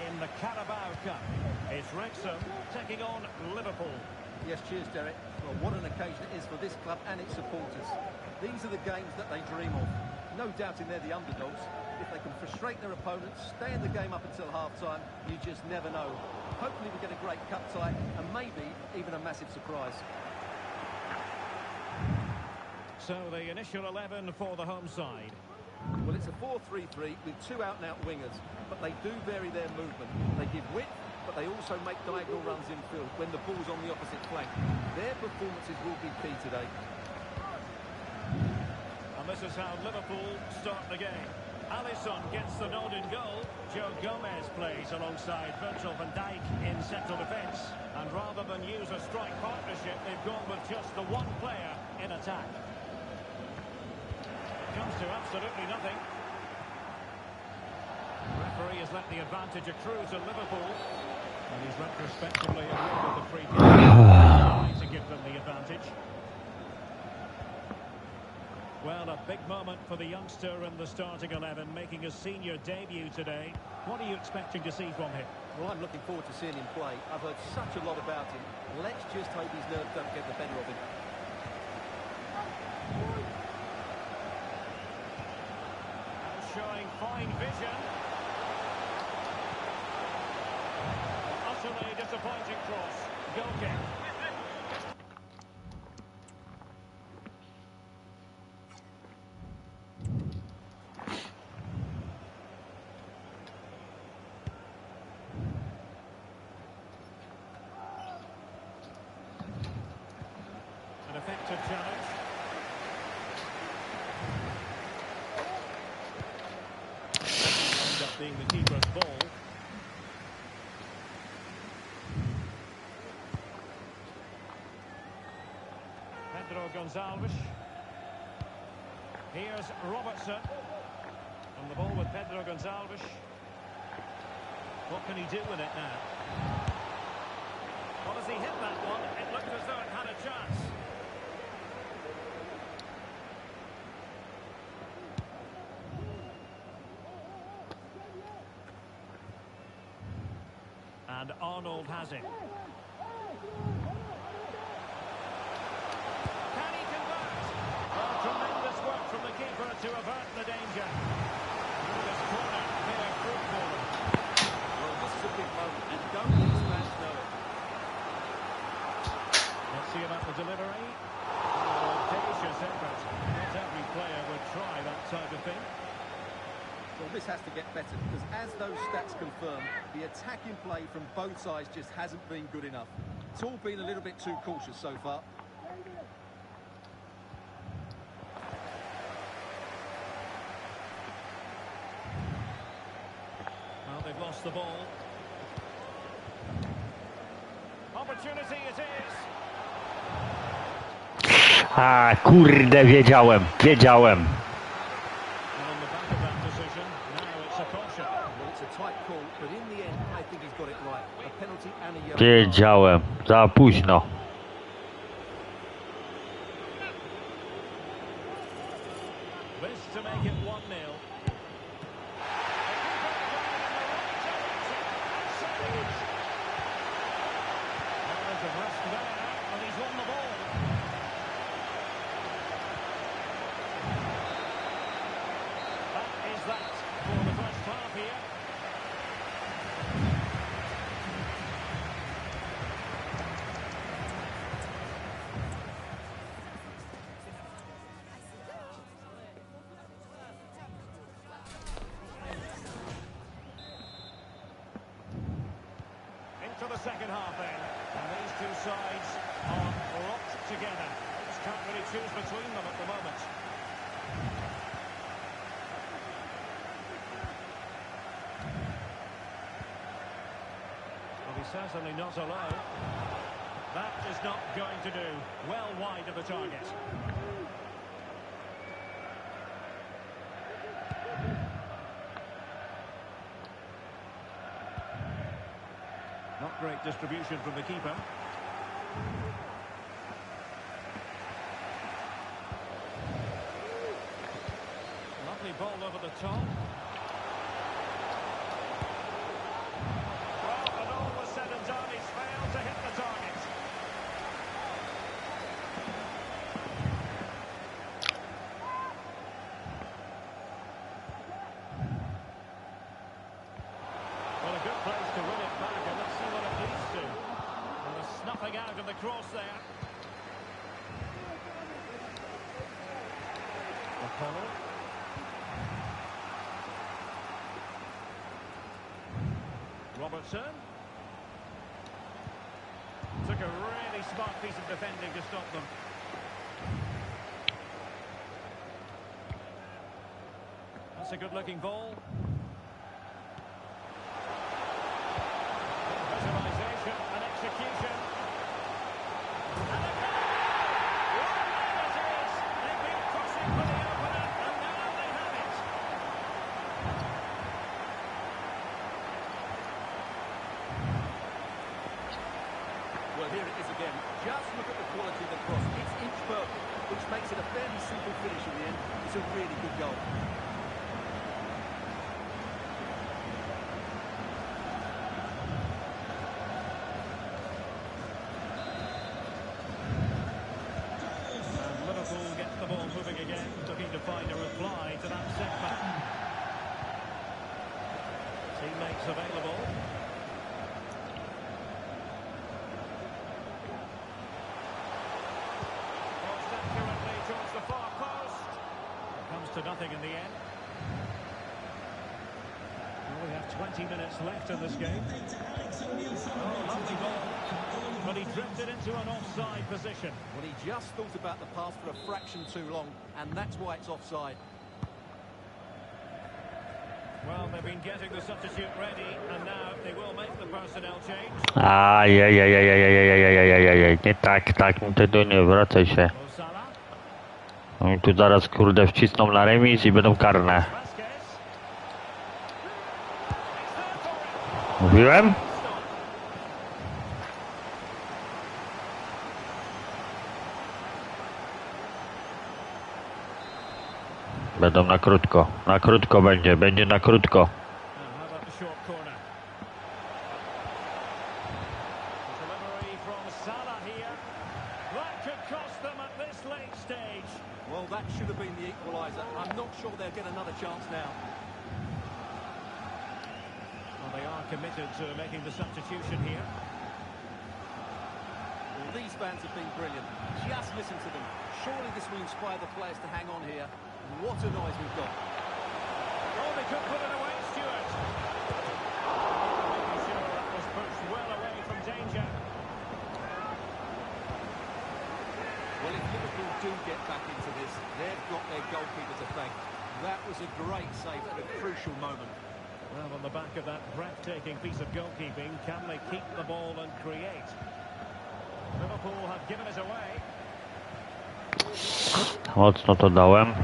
in the Carabao Cup. It's Wrexham taking on Liverpool. Yes, cheers, Derek. Well, what an occasion it is for this club and its supporters. These are the games that they dream of. No doubting they're the underdogs. If they can frustrate their opponents, stay in the game up until half-time, you just never know. Hopefully we get a great cup tie and maybe even a massive surprise. So the initial 11 for the home side. Well, it's a 4-3-3 with two out-and-out wingers, but they do vary their movement. They give width, but they also make diagonal runs infield when the ball's on the opposite flank. Their performances will be key today. And this is how Liverpool start the game. Alisson gets the nod in goal. Joe Gomez plays alongside Virgil van Dijk in central defence. And rather than use a strike partnership, they've gone with just the one player in attack. It comes to absolutely nothing. The referee has let the advantage accrue to Liverpool. And he's retrospectively awarded the free kick to give them the advantage. Well, a big moment for the youngster in the starting 11, making a senior debut today. What are you expecting to see from him? Well, I'm looking forward to seeing him play. I've heard such a lot about him. Let's just hope his nerves don't get the better of him. And showing fine vision. Utterly disappointing cross. Goal kick. An effective challenge. Ends up being the keeper's ball. Pedro Gonçalves. Here's Robertson. On the ball with Pedro Gonçalves. What can he do with it now? Well, as he hit that one, it looked as though it had a chance. And Arnold has it. Can he convert? Oh, tremendous work from the keeper to avert the danger. And this corner, fair fruit for him. Well, this has to get better because as those stats confirm, the attacking play from both sides just hasn't been good enough. It's all been a little bit too cautious so far. Well, they've lost the ball. Opportunity it is. A kurde, wiedziałem. And on the back of that decision, now it's a caution. Well, it's a tight call, but in the end, I think he's got it right. A penalty and a yellow card. Wiedziałem. Za późno. This to make it 1-0. There's a risk there, and he's won the ball. That is that for the first half here. Into the second half then, and these two sides are locked together. Just can't really choose between them at the moment. Well, he's certainly not alone. That is not going to do. Well wide of the target. Not great distribution from the keeper. Lovely ball over the top. Well, when all was said and done, he's failed to hit the target. Well, a good place to win it back, and let's see what it leads to. And the snuffing out of the cross there. O'Connell. Robertson. Took a really smart piece of defending to stop them. That's a good-looking ball. Visualisation and execution. And a goal! Well, there it is! They've been crossing for the opener, and now they have it. Well, here it is again. Just look at the quality of the cross. It's inch perfect, which makes it a fairly simple finish in the end. It's a really good goal. And Liverpool gets the ball moving again, looking to find a reply to that setback. Teammates available. Crossed accurately towards the far post. Comes to nothing in the end. Well, we have 20 minutes left in this game. Oh, lovely ball. But he drifted into an offside position. Well, he just thought about the pass for a fraction too long, and that's why it's offside. Well, they've been getting the substitute ready, and now they will make the personnel change. Ajajajajajajajajajajajaj. Nie tak, ty nie wracaj się. Mo Salah. Oni tu zaraz kurde wcisną na remis i będą karne. Vasquez. Mówiłem? Będą na krótko. Na krótko będzie na krótko. And how about the short corner? The delivery from Salah here. That could cost them at this late stage. Well, that should have been the equaliser. I'm not sure they'll get another chance now. Well, they are committed to making the substitution here. Well, these fans have been brilliant. Just listen to them. Surely this will inspire the players to hang on here. What a noise we've got. Oh, they could put it away, Stewart. Making sure that was pushed well away from danger. Well, if Liverpool do get back into this, they've got their goalkeeper to thank. That was a great save at a crucial moment. Well, on the back of that breathtaking piece of goalkeeping, can they keep the ball and create? Liverpool have given it away. Mocno to dałem.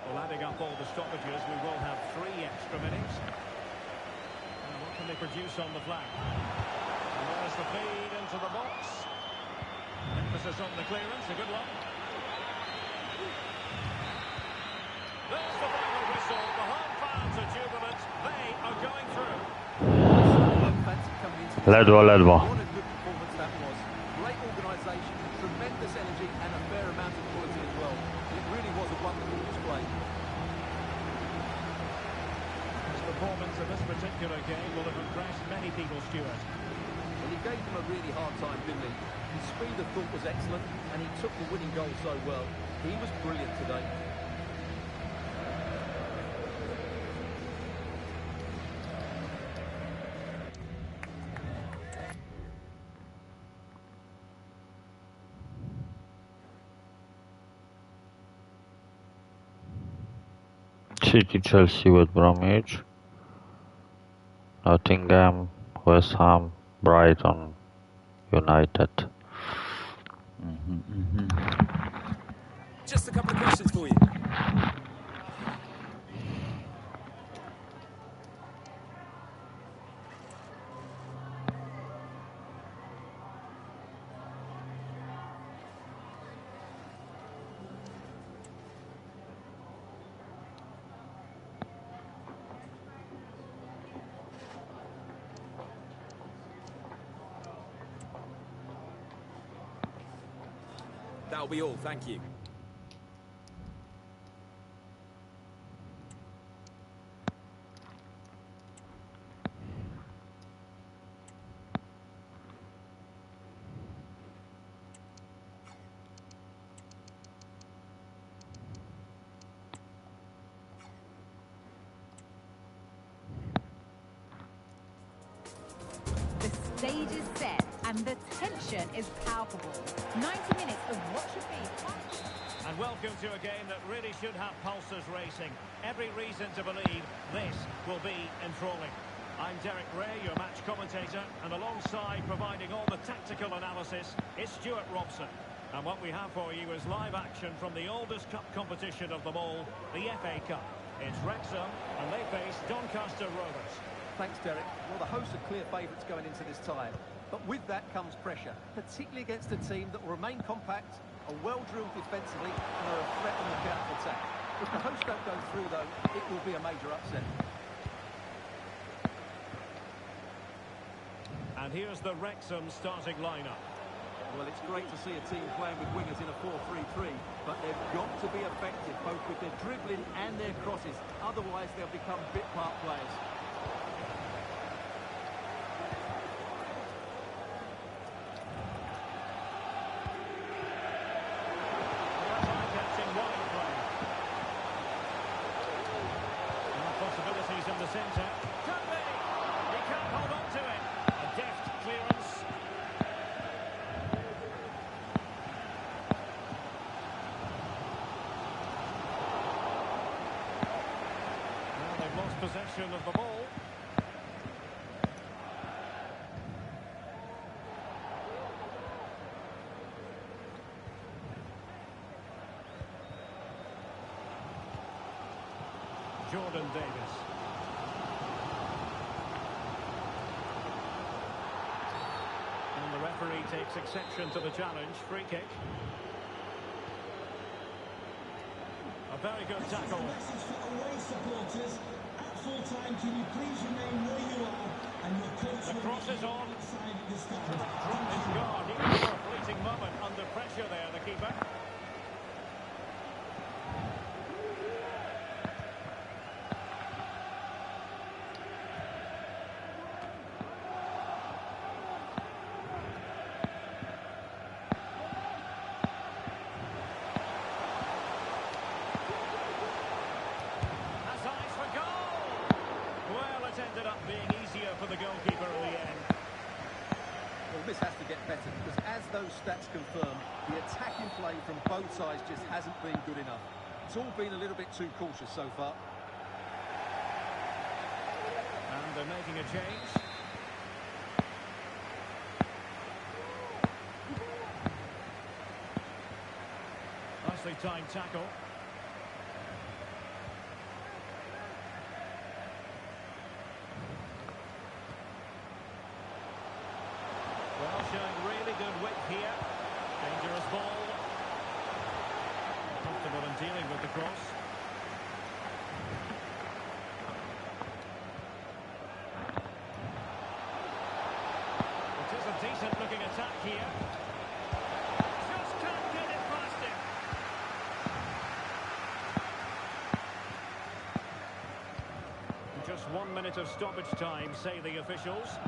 Well, adding up all the stoppages, we will have 3 extra minutes. And what can they produce on the flank? And there's the feed into the box. Emphasis on the clearance, a good one. There's the final whistle. The home fans are jubilant. They are going through. Ledwo, ledwo. What a good performance that was. Great organisation, tremendous energy and a fair amount of quality as well. It really was a wonderful display. His performance in this particular game will have impressed many people, Stuart. Well, he gave them a really hard time, didn't he? His speed of thought was excellent and he took the winning goal so well. He was brilliant today. City, Chelsea, West Bromwich, Nottingham, West Ham, Brighton, United. Just a couple of questions for you. That'll be all, thank you. The stage is set and the tension is palpable. 90 minutes of what should be fun. And welcome to a game that really should have pulses racing. Every reason to believe this will be enthralling. I'm Derek Ray, your match commentator, and alongside providing all the tactical analysis is Stuart Robson. And what we have for you is live action from the oldest cup competition of them all, the FA Cup. It's Wrexham, and they face Doncaster Rovers. Thanks, Derek. Well, the hosts are clear favourites going into this tie. But with that comes pressure, particularly against a team that will remain compact, are well-drilled defensively, and are a threat on the counter-attack. If the hosts don't go through, though, it will be a major upset. And here's the Wrexham starting lineup. Well, it's great to see a team playing with wingers in a 4-3-3, but they've got to be effective, both with their dribbling and their crosses. Otherwise, they'll become bit-part players. Possibilities in the centre. Can be! He can't hold on to it. A deft clearance. Well, they've lost possession of the ball. Jordan Davis. And the referee takes exception to the challenge. Free kick. A very good tackle. Message for away supporters. At full time, can you please remain where you are? And your coach The cross is on. outside the stand. Dropped his guard. He was for a fleeting moment under pressure there, the keeper. those stats confirm the attacking play from both sides just hasn't been good enough. It's all been a little bit too cautious so far. And they're making a change. Nicely timed tackle. Well, showing really good width here. Dangerous ball. Comfortable in dealing with the cross. It is a decent looking attack here. Just can't get it past him. Just 1 minute of stoppage time, say the officials.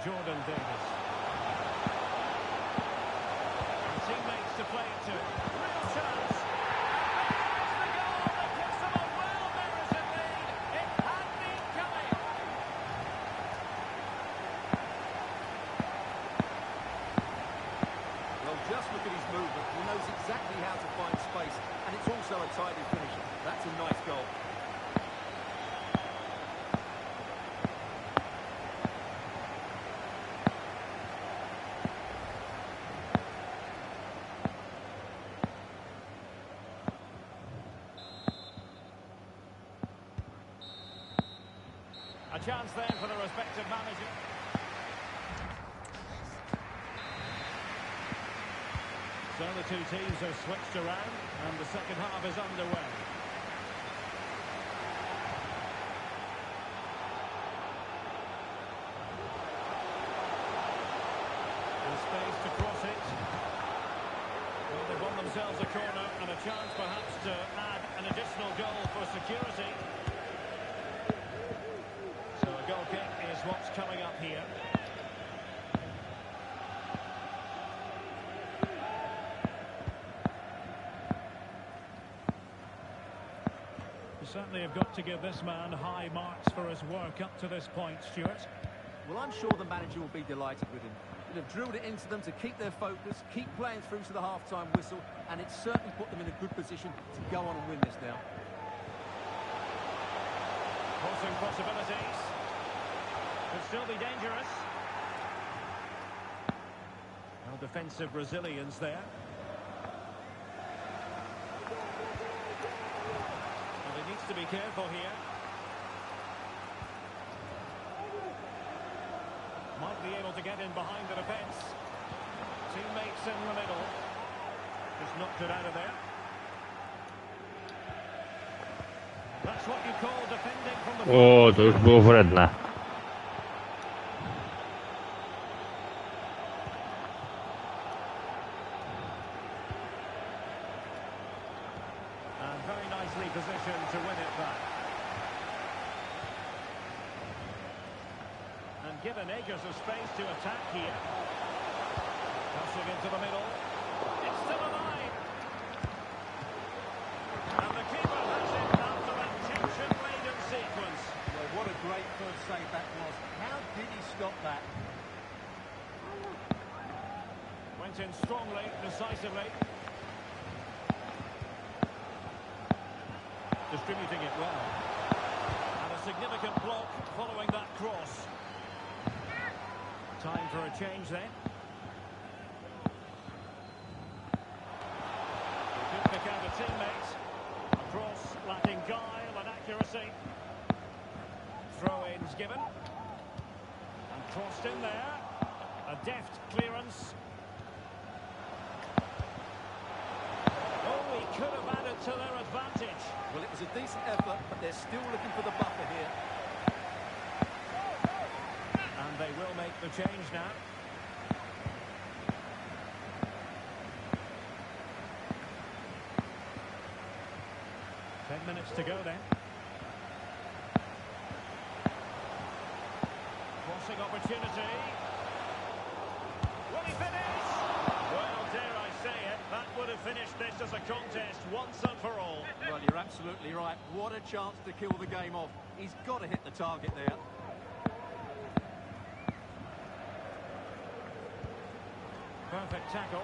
Jordan Davis. And teammates to play it to. Real chance. And there's the goal that gives them a well-merited lead. It had been coming. Well, just look at his movement. He knows exactly how to find space, and it's also a tidy finisher. That's a nice goal. A chance then for the respective manager. So the two teams are switched around and the second half is underway. There's space to cross it. Well, they've won themselves a corner and a chance perhaps to add an additional goal for security. Goal kick is what's coming up here. You certainly have got to give this man high marks for his work up to this point, Stuart. Well, I'm sure the manager will be delighted with him. He'll have drilled it into them to keep their focus, keep playing through to the half-time whistle, and it's certainly put them in a good position to go on and win this now. Crossing possibilities. Could still be dangerous. Well, defensive resilience there. And he needs to be careful here. Might be able to get in behind the defence. Teammates in the middle. Just knocked it out of there. That's what you call defending from the... O, to już było wredne. And very nicely positioned to win it back. And given acres of space to attack here. Passing into the middle. It's still alive. And the keeper has it after a tension-laden sequence. Well, what a great first save that was. How did he stop that? Went in strongly, decisively. Distributing it well. And a significant block following that cross. Time for a change then. He could pick out a teammate. A cross lacking guile and accuracy. Throw-ins given. And crossed in there. A deft clearance. Oh, he could have added to their advantage. Well, it was a decent effort, but they're still looking for the buffer here. And they will make the change now. Minutes to go then. Crossing opportunity. Will he finish? Well, dare I say it, that would have finished this as a contest once and for all. Well, you're absolutely right. What a chance to kill the game off. He's got to hit the target there. Perfect tackle.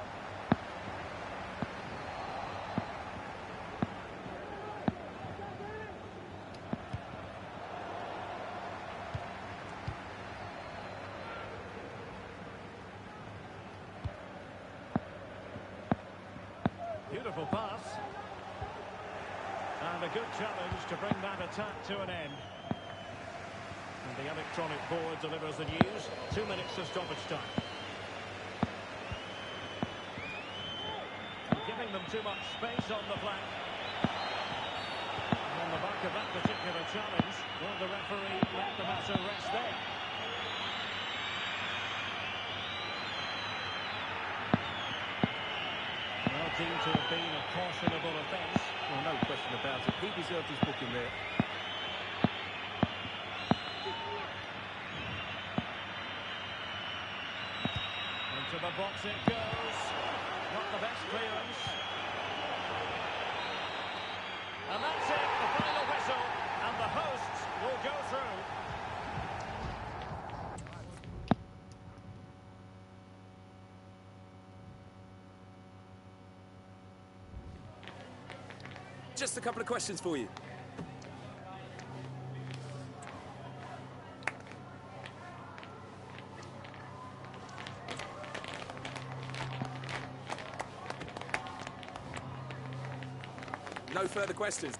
Beautiful pass. And a good challenge to bring that attack to an end. And the electronic board delivers the news. 2 minutes to stoppage time. Giving them too much space on the flank. And on the back of that particular challenge, will the referee let the matter rest there? Well, deemed to have been a cautionable offence. Well, no question about it. He deserved his booking there. Into the box it goes. Not the best clearance. And that's it, the final whistle. And the hosts will go through. Just a couple of questions for you. No further questions.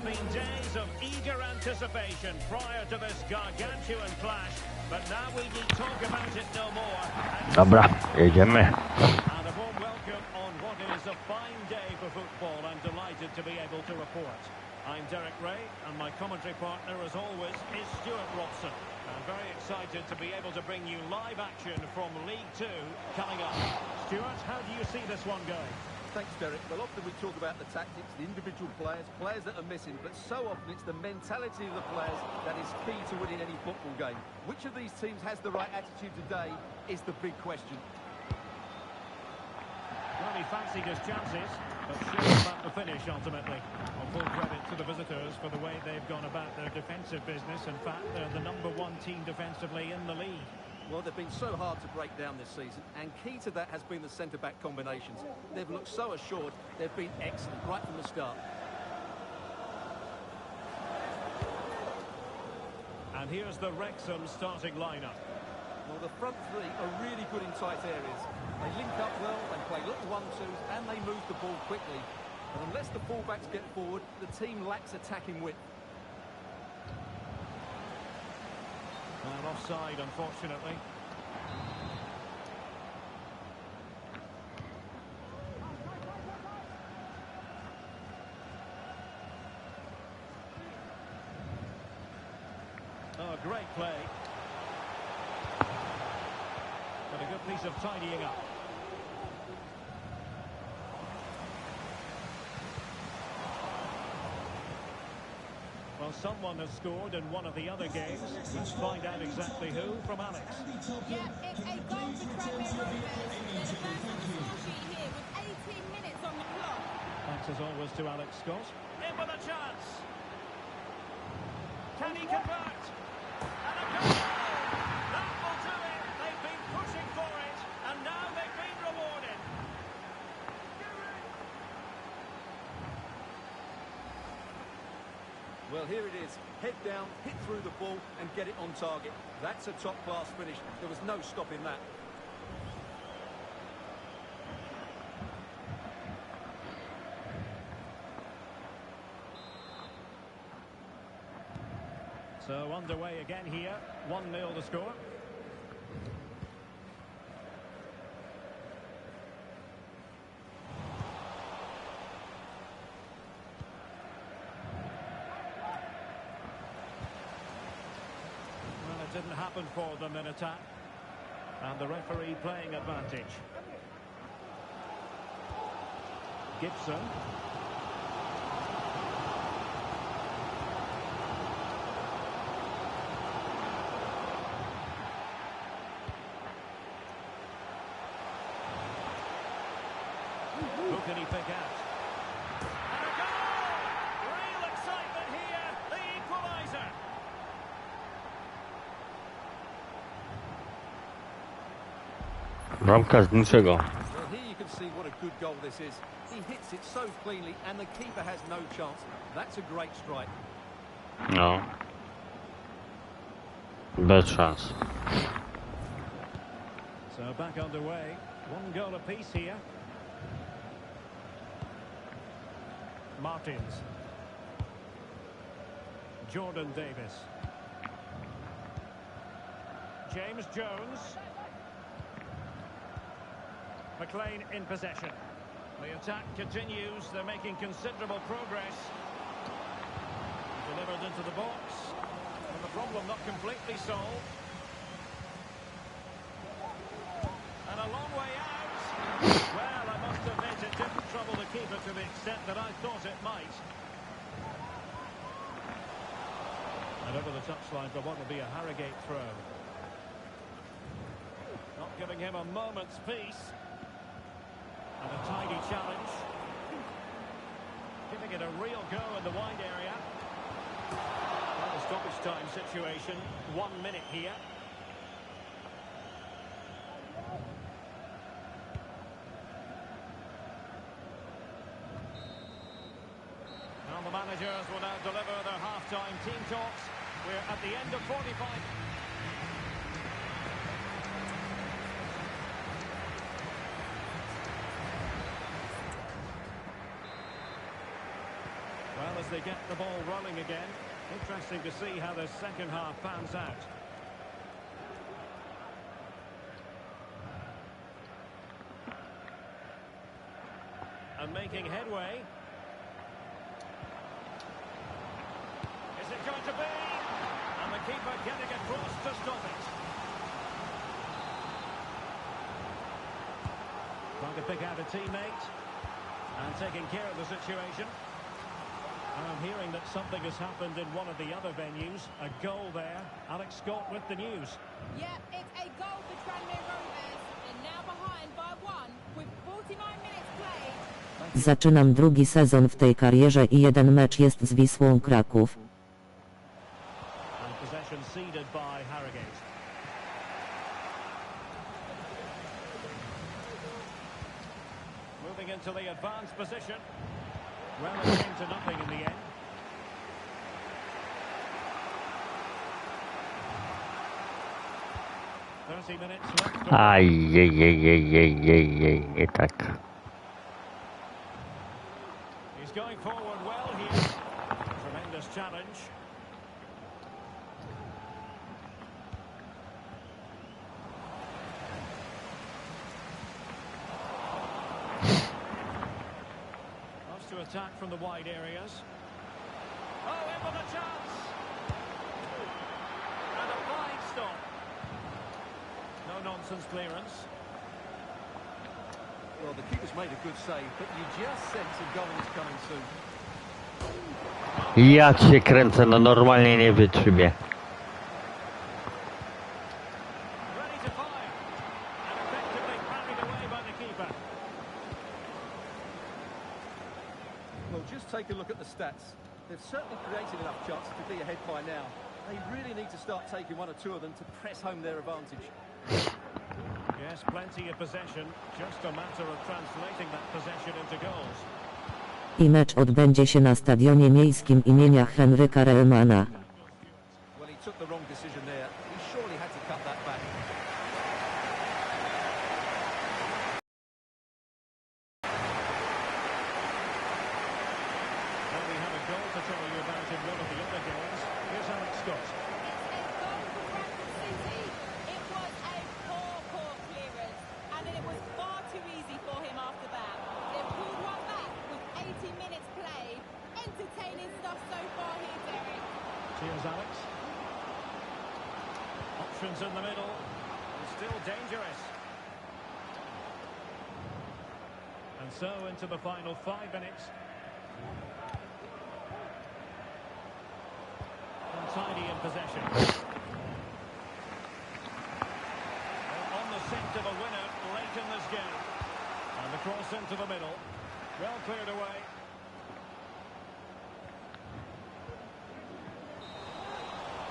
been days of eager anticipation prior to this gargantuan clash, but now we need talk about it no more. Dobra, jedziemy. And a warm welcome on what is a fine day for football. I'm delighted to be able to report. I'm Derek Ray, and my commentary partner, as always, is Stuart Robson. I'm very excited to be able to bring you live action from League Two coming up. Stuart, how do you see this one going? Thanks, Derek. Well, often we talk about the tactics, the individual players that are missing, but so often it's the mentality of the players that is key to winning any football game. Which of these teams has the right attitude today is the big question. Well, he fancied his chances, but sure about the finish ultimately. Well, full credit to the visitors for the way they've gone about their defensive business. In fact, they're the #1 team defensively in the league. Well, they've been so hard to break down this season, and key to that has been the centre-back combinations. They've looked so assured, they've been excellent right from the start. And here's the Wrexham starting lineup. Well, the front three are really good in tight areas. They link up well, they play little 1-2s, and they move the ball quickly. And unless the fullbacks get forward, the team lacks attacking width. And offside, unfortunately. Oh, great play. But a good piece of tidying up. Well, someone has scored in one of the other games. Let's find out exactly who from Alex. Yeah, it's a goal for Tranmere Rovers. They're the first on the score sheet here with 18 minutes on the clock. Thanks as always to Alex Scott. In with a chance. Can he convert? And a goal! That will do it. They've been pushing for it, and now they've been rewarded. Well, here it is. Head down, hit through the ball and get it on target. That's a top-class finish. There was no stopping that. So underway again here. 1-0 the score. Well, it didn't happen for them in attack. And the referee playing advantage. Gibson. Who can he pick out? And a goal! Real excitement here. The equaliser. Bramka z niczego. Well, here you can see what a good goal this is. He hits it so cleanly and the keeper has no chance. That's a great strike. No. Bez szans. So back underway. 1 goal apiece here. Martins. Jordan Davis. James Jones. McLean in possession. The attack continues. They're making considerable progress. Delivered into the box. And the problem not completely solved. And a long way out. Well, I must admit it didn't trouble the keeper to the extent that I thought it might. And over the touchline for what will be a Harrogate throw. Not giving him a moment's peace. And a tidy challenge. Giving it a real go in the wide area. Well, a stoppage time situation. 1 minute here. Now the managers will now deliver their half-time team talks. We're at the end of 45. Well, as they get the ball rolling again, interesting to see how the second half pans out. And making headway. Is it going to be? And the keeper getting across to stop it. Trying to pick out a teammate. And taking care of the situation. And I'm hearing that something has happened in one of the other venues. A goal there. Alex Scott with the news. Yeah, it's a goal for Tranmere Rovers. They're now behind by 1 with 49 minutes played. Zaczynam drugi sezon w tej karierze i jeden mecz jest z Wisłą Kraków. And possession ceded by Harrogate. Moving into the advanced position. Well, it came to nothing in the end. Aj, nie tak. going forward well here. Tremendous challenge. Loves to attack from the wide areas. Oh, in with a chance. And a fine stop. No nonsense clearance. Well, the keeper's made a good save, but you just sense a goal is coming soon. Ja cię kręcę, no normalnie nie wytrzymię. Ready to fire. And effectively carried away by the keeper. Well, just take a look at the stats. They've certainly created enough chances to be ahead by now. They really need to start taking one or two of them to press home their advantage. Yes, plenty of possession. Just a matter of translating that possession into goals. I mecz odbędzie się na stadionie miejskim imienia Henryka Reemana. Well, he took the wrong decision there. He surely had to cut that back. Well, we have a goal to tell you about in one of the other games. Here's Alex Scott. It's a goal for Wrexham City. It was a poor clearance, and it was far too easy for him after that. They pulled one back with 80 minutes played. Entertaining stuff so far here, Derek. Cheers, Alex. Options in the middle. Still dangerous. And so into the final 5 minutes. Untidy in possession. On the scent of a winner late in this game. And the cross into the middle. Well cleared away.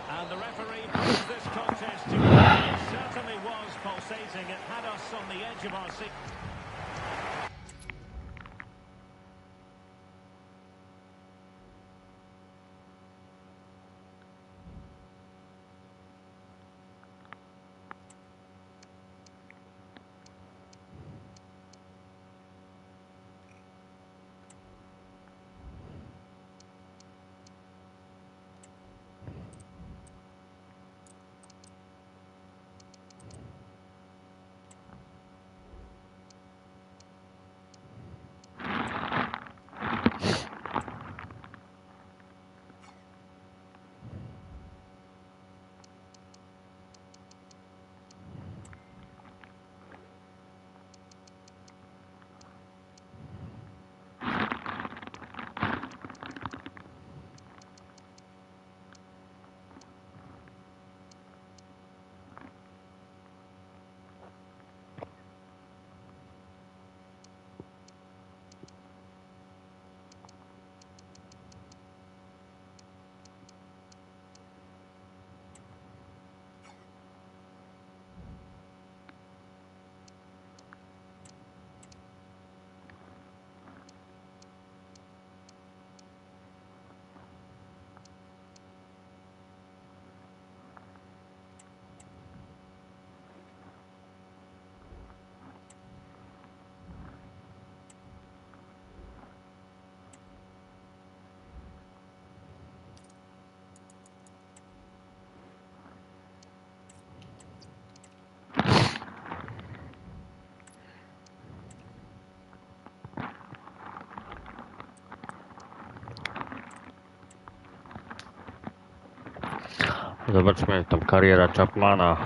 And the referee brings this contest to an end. It certainly was pulsating. It had us on the edge of our seat. Zobaczmy tam kariera Chapmana.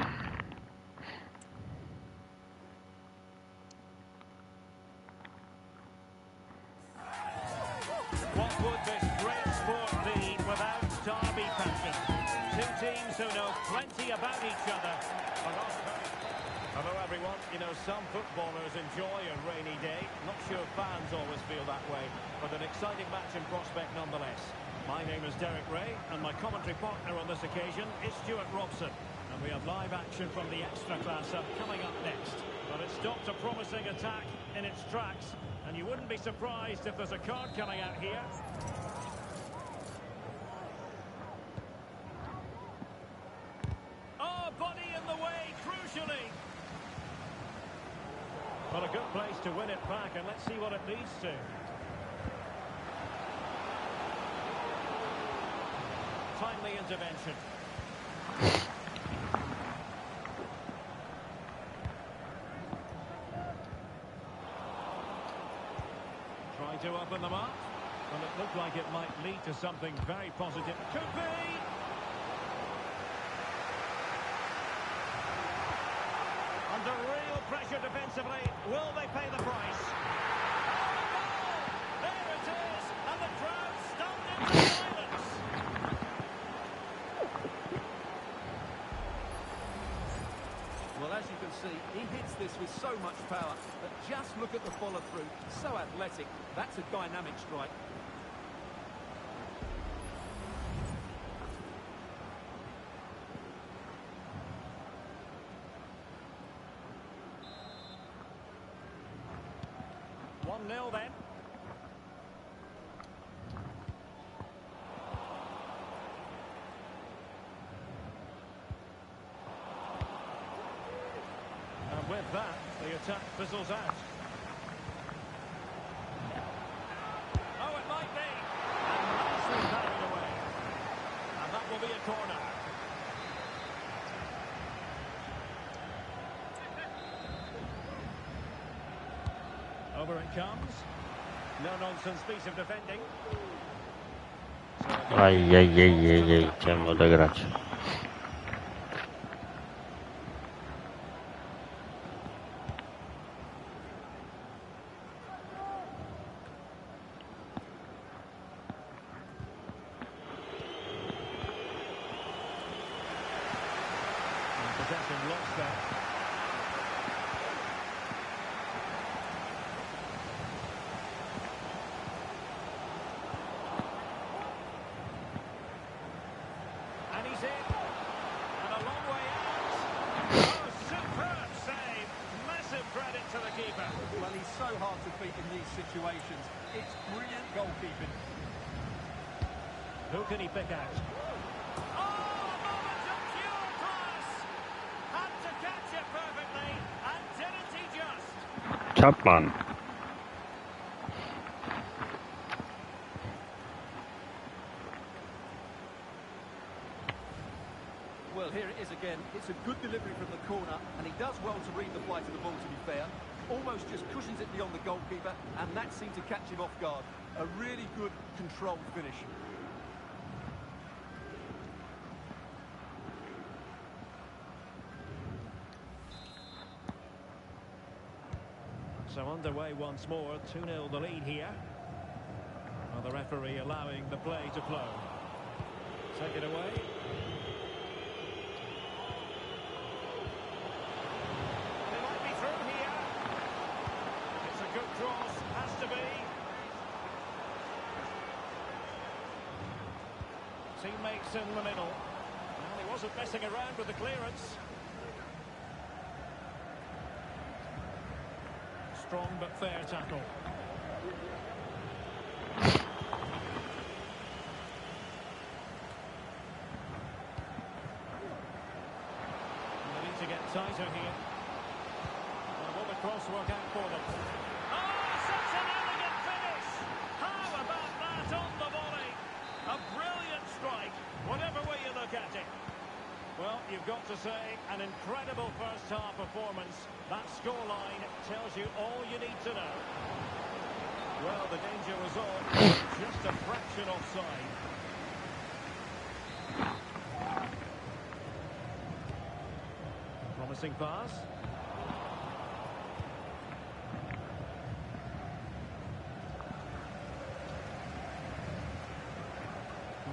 What would this great sport be without derby passion? Two teams who know plenty about each other. Hello everyone. You know, some footballers enjoy a rainy day. Not sure fans always feel that way, but an exciting match in prospect nonetheless. My name is Derek Ray, and my commentary partner on this occasion is Stuart Robson. And we have live action from the Extra Class coming up next. But it stopped a promising attack in its tracks, and you wouldn't be surprised if there's a card coming out here. Oh, body in the way, crucially. Well, a good place to win it back, and let's see what it leads to. intervention. Trying to open them up. Well, it looked like it might lead to something very positive. Could be! Under real pressure defensively. Will they pay the price? Oh, goal! There it is! And the crowd stunned into silence. Well, as you can see, he hits this with so much power. But just look at the follow-through. So athletic. That's a dynamic strike. Nil then. And with that, the attack fizzles out. Oh, it might be. And nicely carried away. And that will be a corner. Over it comes. No-nonsense piece of defending. Ajajajajaj, chciałem odegrać. Possession lost there. Well, he's so hard to beat in these situations. It's brilliant goalkeeping. Who can he pick out? Oh, a moment of pure class! Had to catch it perfectly, and didn't he just? Chapman. Well, here it is again. It's a good delivery from the corner, and he does well to read the flight of the ball, to be fair. Almost just cushions it beyond the goalkeeper, and that seemed to catch him off guard. A really good, controlled finish. So underway once more, 2-0 the lead here. Well, the referee allowing the play to flow. Take it away. They might be through here. It's a good cross, has to be. Teammates in the middle. Well, he wasn't messing around with the clearance. Strong but fair tackle. They need to get tighter here. Well, will the cross work out for them? Oh, such an elegant finish! How about that on the volley? A brilliant strike, whatever way you look at it. Well, you've got to say, an incredible first-half performance. That scoreline tells you all you need to know. Well, the danger was on, just a fraction offside. Promising pass.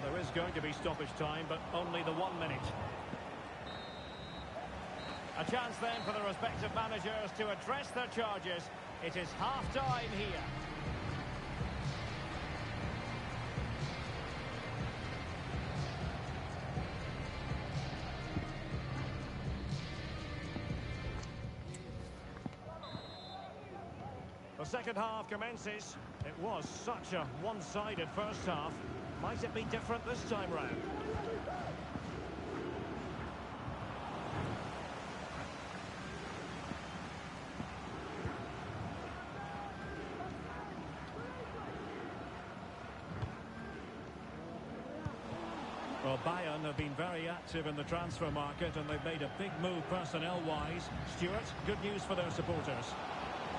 There is going to be stoppage time, but only the 1 minute. A chance then for the respective managers to address their charges. It is half-time here. The second half commences. It was such a one-sided first half. Might it be different this time round? Well, Well, Bayern have been very active in the transfer market and they've made a big move personnel-wise. Stuart, good news for their supporters.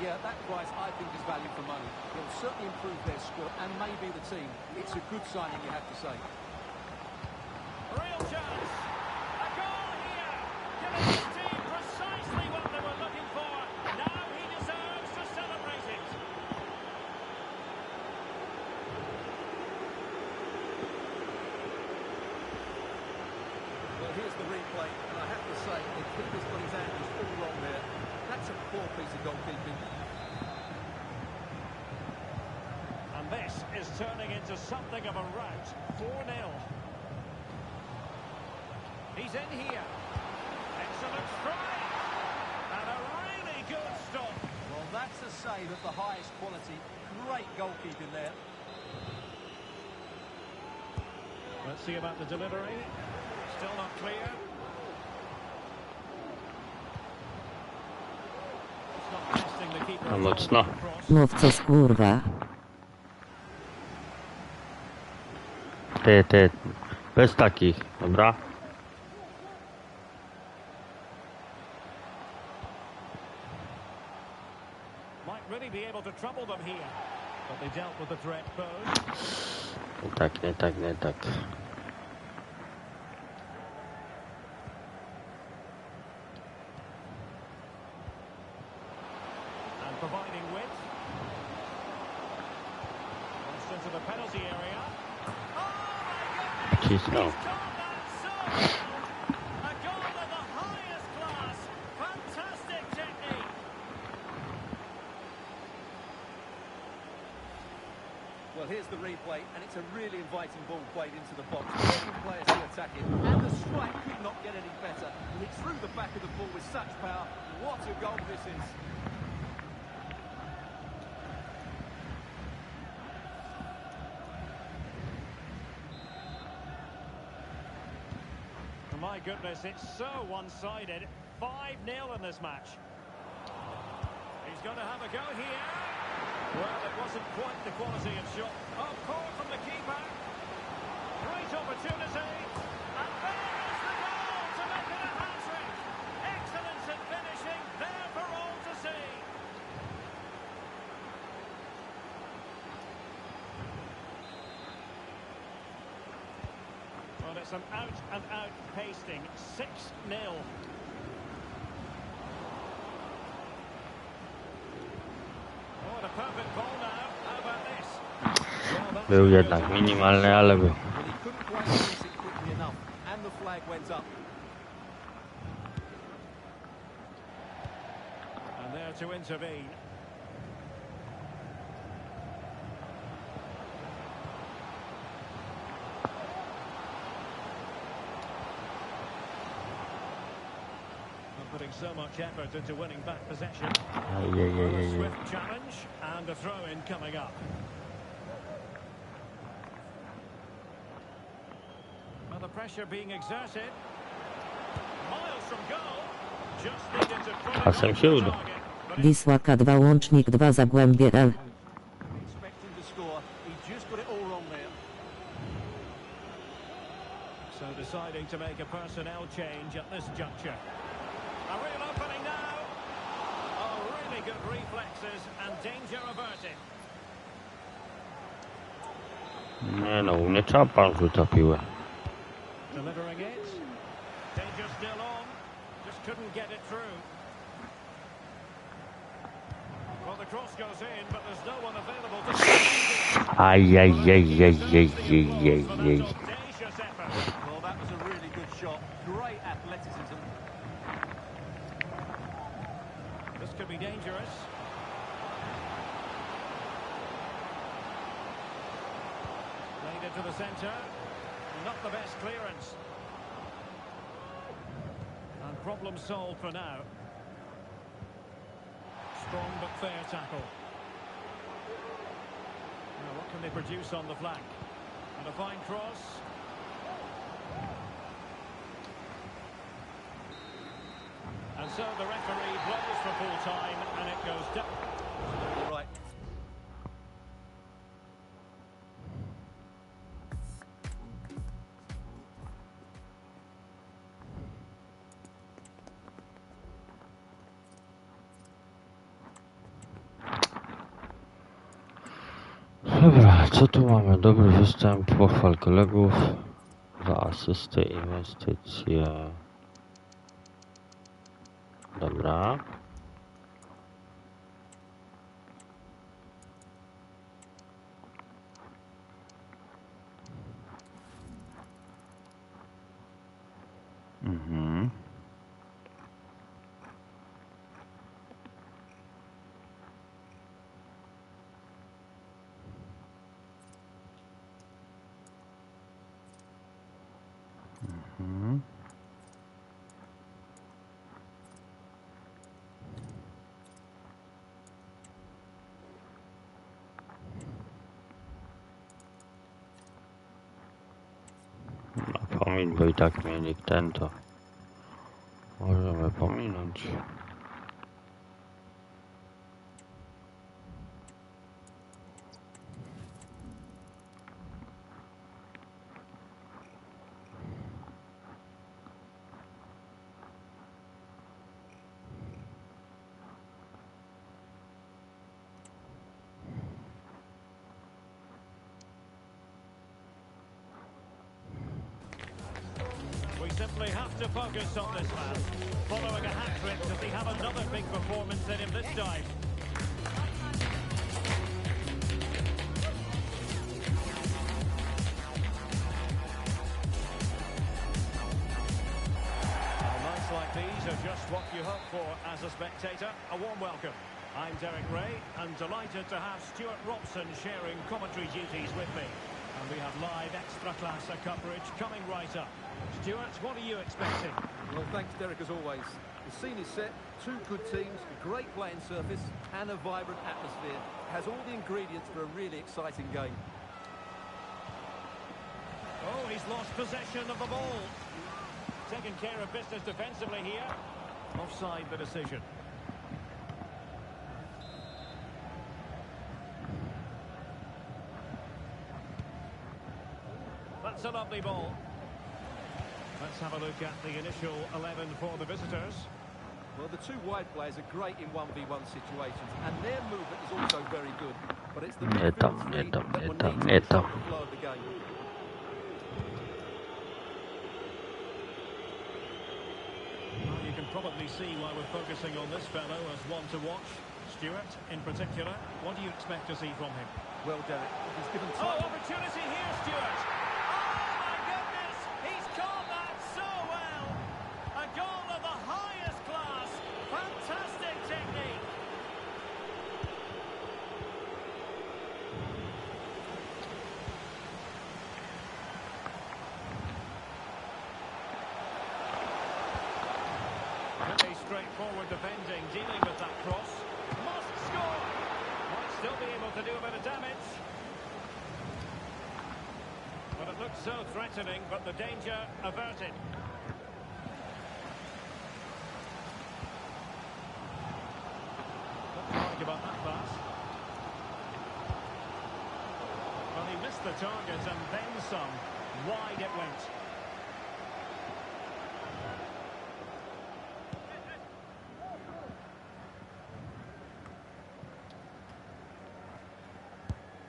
Yeah, that price I think is value for money. It'll certainly improve their squad and maybe the team. It's a good signing, you have to say. Real chance. A goal here. Giving his team precisely what they were looking for. Now he deserves to celebrate it. Well, here's the replay, and I have to say, the keeper's got his angles all wrong there. That's a poor piece of goalkeeping. And this is turning into something of a rout. 4-0. He's in here. Excellent strike. And a really good stop. Well, that's a save of the highest quality. Great goalkeeping there. Let's see about the delivery. Still not clear. It's not testing the keeper. No mocno. Mów co skurwa. Ty. Bez takich, dobra? Might really be able to trouble them here. But they dealt with the threat posed. Nie tak. And providing width. Launched into the penalty area. Oh my goodness! Cisnął. He's caught that so well. A goal of the highest class. Fantastic technique. Well, here's the replay, and it's a really inviting ball played into the box. Working players to attack it, and the strike could not get any better. And it's through the back of the ball with such power. What a goal this is. My goodness, it's so one-sided. 5-0 in this match. He's going to have a go here. Well, it wasn't quite the quality of shot. Oh, poor from the keeper. Great opportunity. And there is the goal to make it a hat-trick. Excellence in finishing, there for all to see. Well, it's an out-and-out pasting. 6-0. Oh, and a perfect ball now. How about this? Well, that's Był a jednak good minimalny, ale był. Well, he couldn't quite release it quickly enough, and the flag went up. And there to intervene. Not putting so much effort into winning back possession. Well, a swift challenge and a throw-in coming up. Well, the pressure being exerted. Miles from goal. Just needed to put it Czasem on się the uda. target. But Wisła K2 łącznik 2 Zagłębie L. Expecting to score, he just got it all wrong there. So deciding to make a personnel change at this juncture. A real opening now. Oh, really good reflexes and danger averted. Nie no, u mnie Czapa rzuca piłę. Delivering it. Danger still on. Just couldn't get it through. Well, the cross goes in, but there's no one available to... Ajajajajajajajaj. Audacious effort. Well, that was a really good shot. Great athleticism. This could be dangerous. Played into the centre. Not the best clearance. And problem solved for now. Strong but fair tackle. Now what can they produce on the flank? And a fine cross. And so the referee blows for full time and it goes down. Right. Dobra, co tu mamy? Dobry występ, pochwal kolegów za asystę, inwestycje. Dobra. Mhm. Mhm. No, pomin, bo i tak mnie nikt ten to możemy pominąć. We simply have to focus on this man. Following a hat-trick, does he have another big performance in him this time? Well, nights like these are just what you hope for as a spectator. A warm welcome. I'm Derek Ray, and delighted to have Stuart Robson sharing commentary duties with me. And we have live extra-class coverage coming right up. Stuart, what are you expecting? Well, thanks, Derek, as always. The scene is set, two good teams, a great playing surface, and a vibrant atmosphere. It has all the ingredients for a really exciting game. Oh, he's lost possession of the ball. Taking care of business defensively here. Offside the decision. That's a lovely ball. Let's have a look at the initial 11 for the visitors. Well, the two wide players are great in 1v1 situations, and their movement is also very good. But it's the midfield three that will need to control the flow of the game. Well, you can probably see why we're focusing on this fellow as one to watch. Stuart, in particular, what do you expect to see from him? Well, Derek, he's given time. Oh, opportunity here, Stuart! Straightforward defending, dealing with that cross. Must score! Might still be able to do a bit of damage. But it looks so threatening, but the danger averted. Not worried about that pass. Well, he missed the target and then some. Wide it went.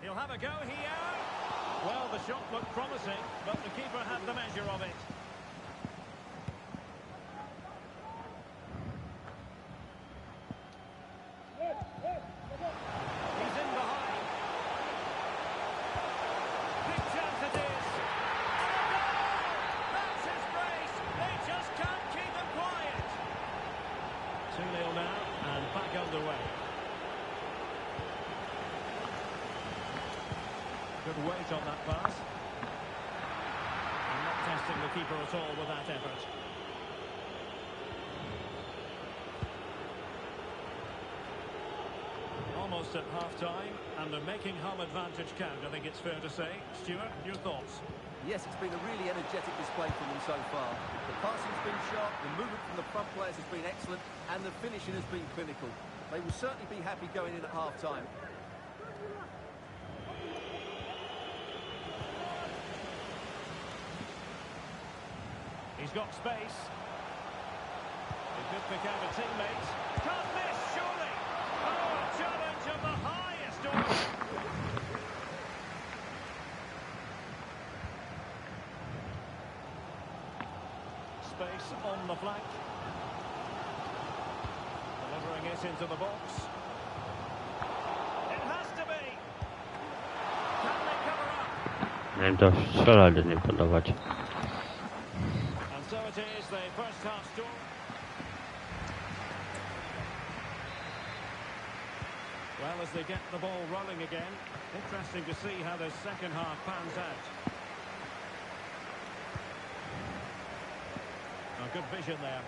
He'll have a go here. Well, the shot looked promising, but the keeper had the measure of it. He's in behind. Big chance it is. And a goal! That's his brace. They just can't keep him quiet. 2-0 now, and back underway. Good weight on that pass. And not testing the keeper at all with that effort. Almost at half-time, and they're making home advantage count, I think it's fair to say. Stuart, your thoughts? Yes, it's been a really energetic display from them so far. The passing's been sharp, the movement from the front players has been excellent, and the finishing has been clinical. They will certainly be happy going in at half-time. He's got space. He could pick out a teammate. Can't miss, surely. Oh, a challenge of the highest order. space on the flank. Delivering it into the box. It has to be. Can they cover up? Nie to strzelać, nie podawać. And so it is, the first half score. Well, as they get the ball rolling again, interesting to see how the second half pans out. A good vision there.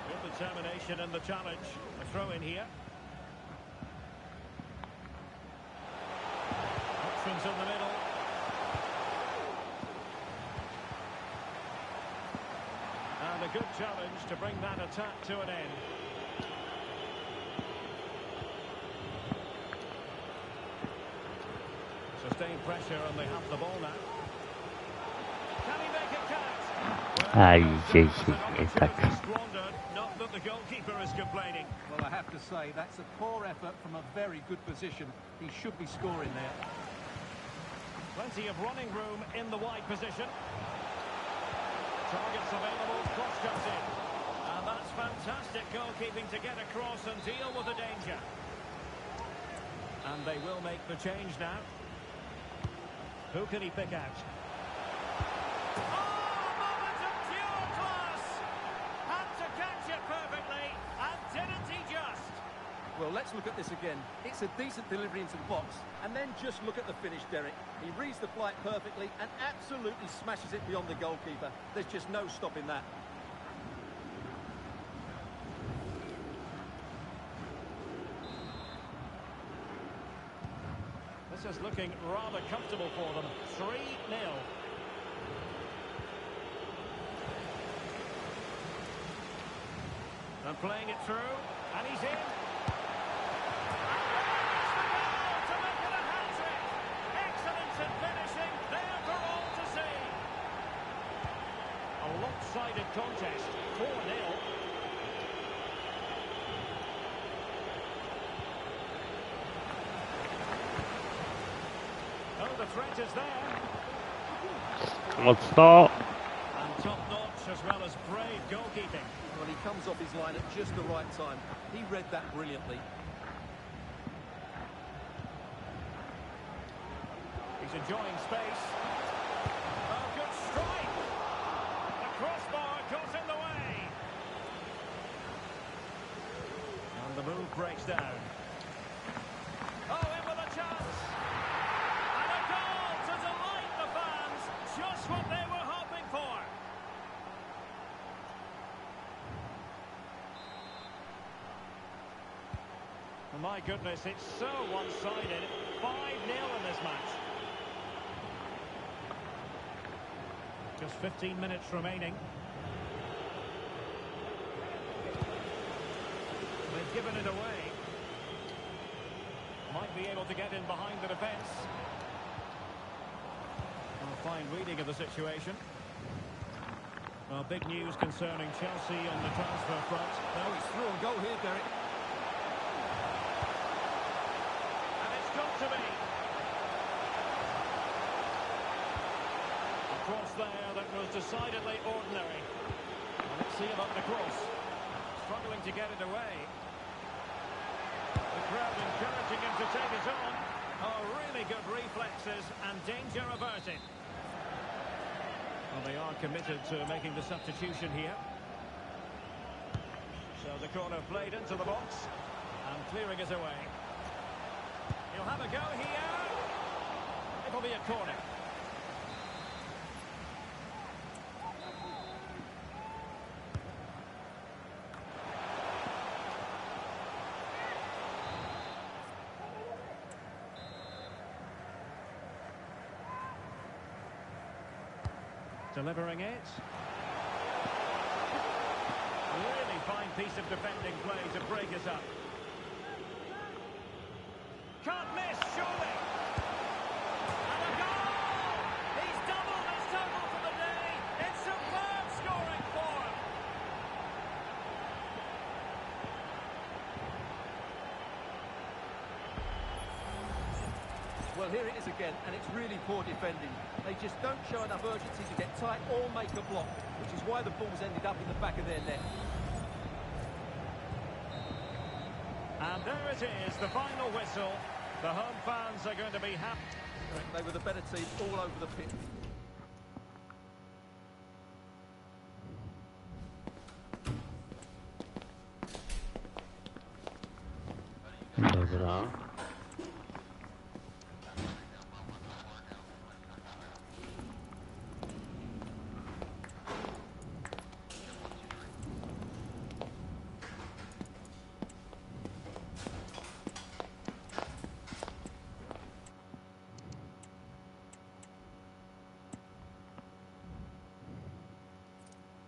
Good determination in the challenge. A throw in here. Options in the middle. And a good challenge to bring that attack to an end. Sustained pressure and they have the ball now. Can he make it count? Tak. Squandered. Not that the goalkeeper is complaining. Well, I have to say, that's a poor effort from a very good position. He should be scoring there. Plenty of running room in the wide position. Targets available, cross comes in. And that's fantastic goalkeeping to get across and deal with the danger. And they will make the change now. Who can he pick out? Oh, moment of pure class! Had to catch it perfectly, and didn't he just? Well, let's look at this again. It's a decent delivery into the box, and then just look at the finish, Derek. He reads the flight perfectly and absolutely smashes it beyond the goalkeeper. There's just no stopping that. This is looking rather comfortable for them. 3-0. And playing it through, and he's in. To make it a hat-trick. Excellence in finishing, there for all to see. A lopsided contest, 4-0. Oh, the threat is there. Mocno. And top-notch as well as brave goalkeeping. Well, he comes off his line at just the right time. He read that brilliantly. He's enjoying space. Oh, good strike. The crossbar got in the way. And the move breaks down. Oh, in with a chance. And a goal to delight the fans. Just what they were hoping for. Oh, my goodness, it's so one-sided. 5-0 in this match. Just 15 minutes remaining. They've given it away. Might be able to get in behind the defence. A fine reading of the situation. Well, big news concerning Chelsea on the transfer front. Now he's through on goal here, Derek. And it's got to be. A cross there that was decidedly ordinary. Well, let's see about the cross. Struggling to get it away. The crowd encouraging him to take it on. Oh, really good reflexes and danger averted. Well, they are committed to making the substitution here. So the corner played into the box and clearing it away. He'll have a go here. It'll be a corner. Delivering it. Really fine piece of defending play to break us up. Can't miss, surely. And a goal! He's doubled his total for the day. It's superb scoring form. Well, here it is again, and it's really poor defending. They just don't show enough urgency to get tight or make a block, which is why the ball's ended up in the back of their net. And there it is, the final whistle. The home fans are going to be happy. They were the better team all over the pitch. Dobra.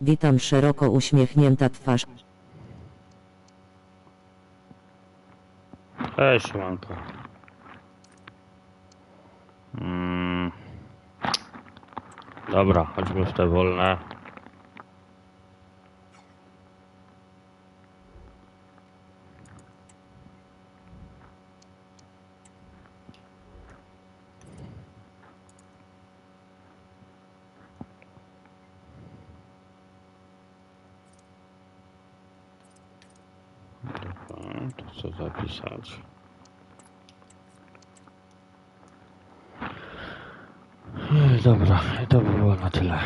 Witam, szeroko uśmiechnięta twarz. Cześć, manko. Dobra, chodźmy w te wolne. To co zapisać? Dobra, to by było na tyle.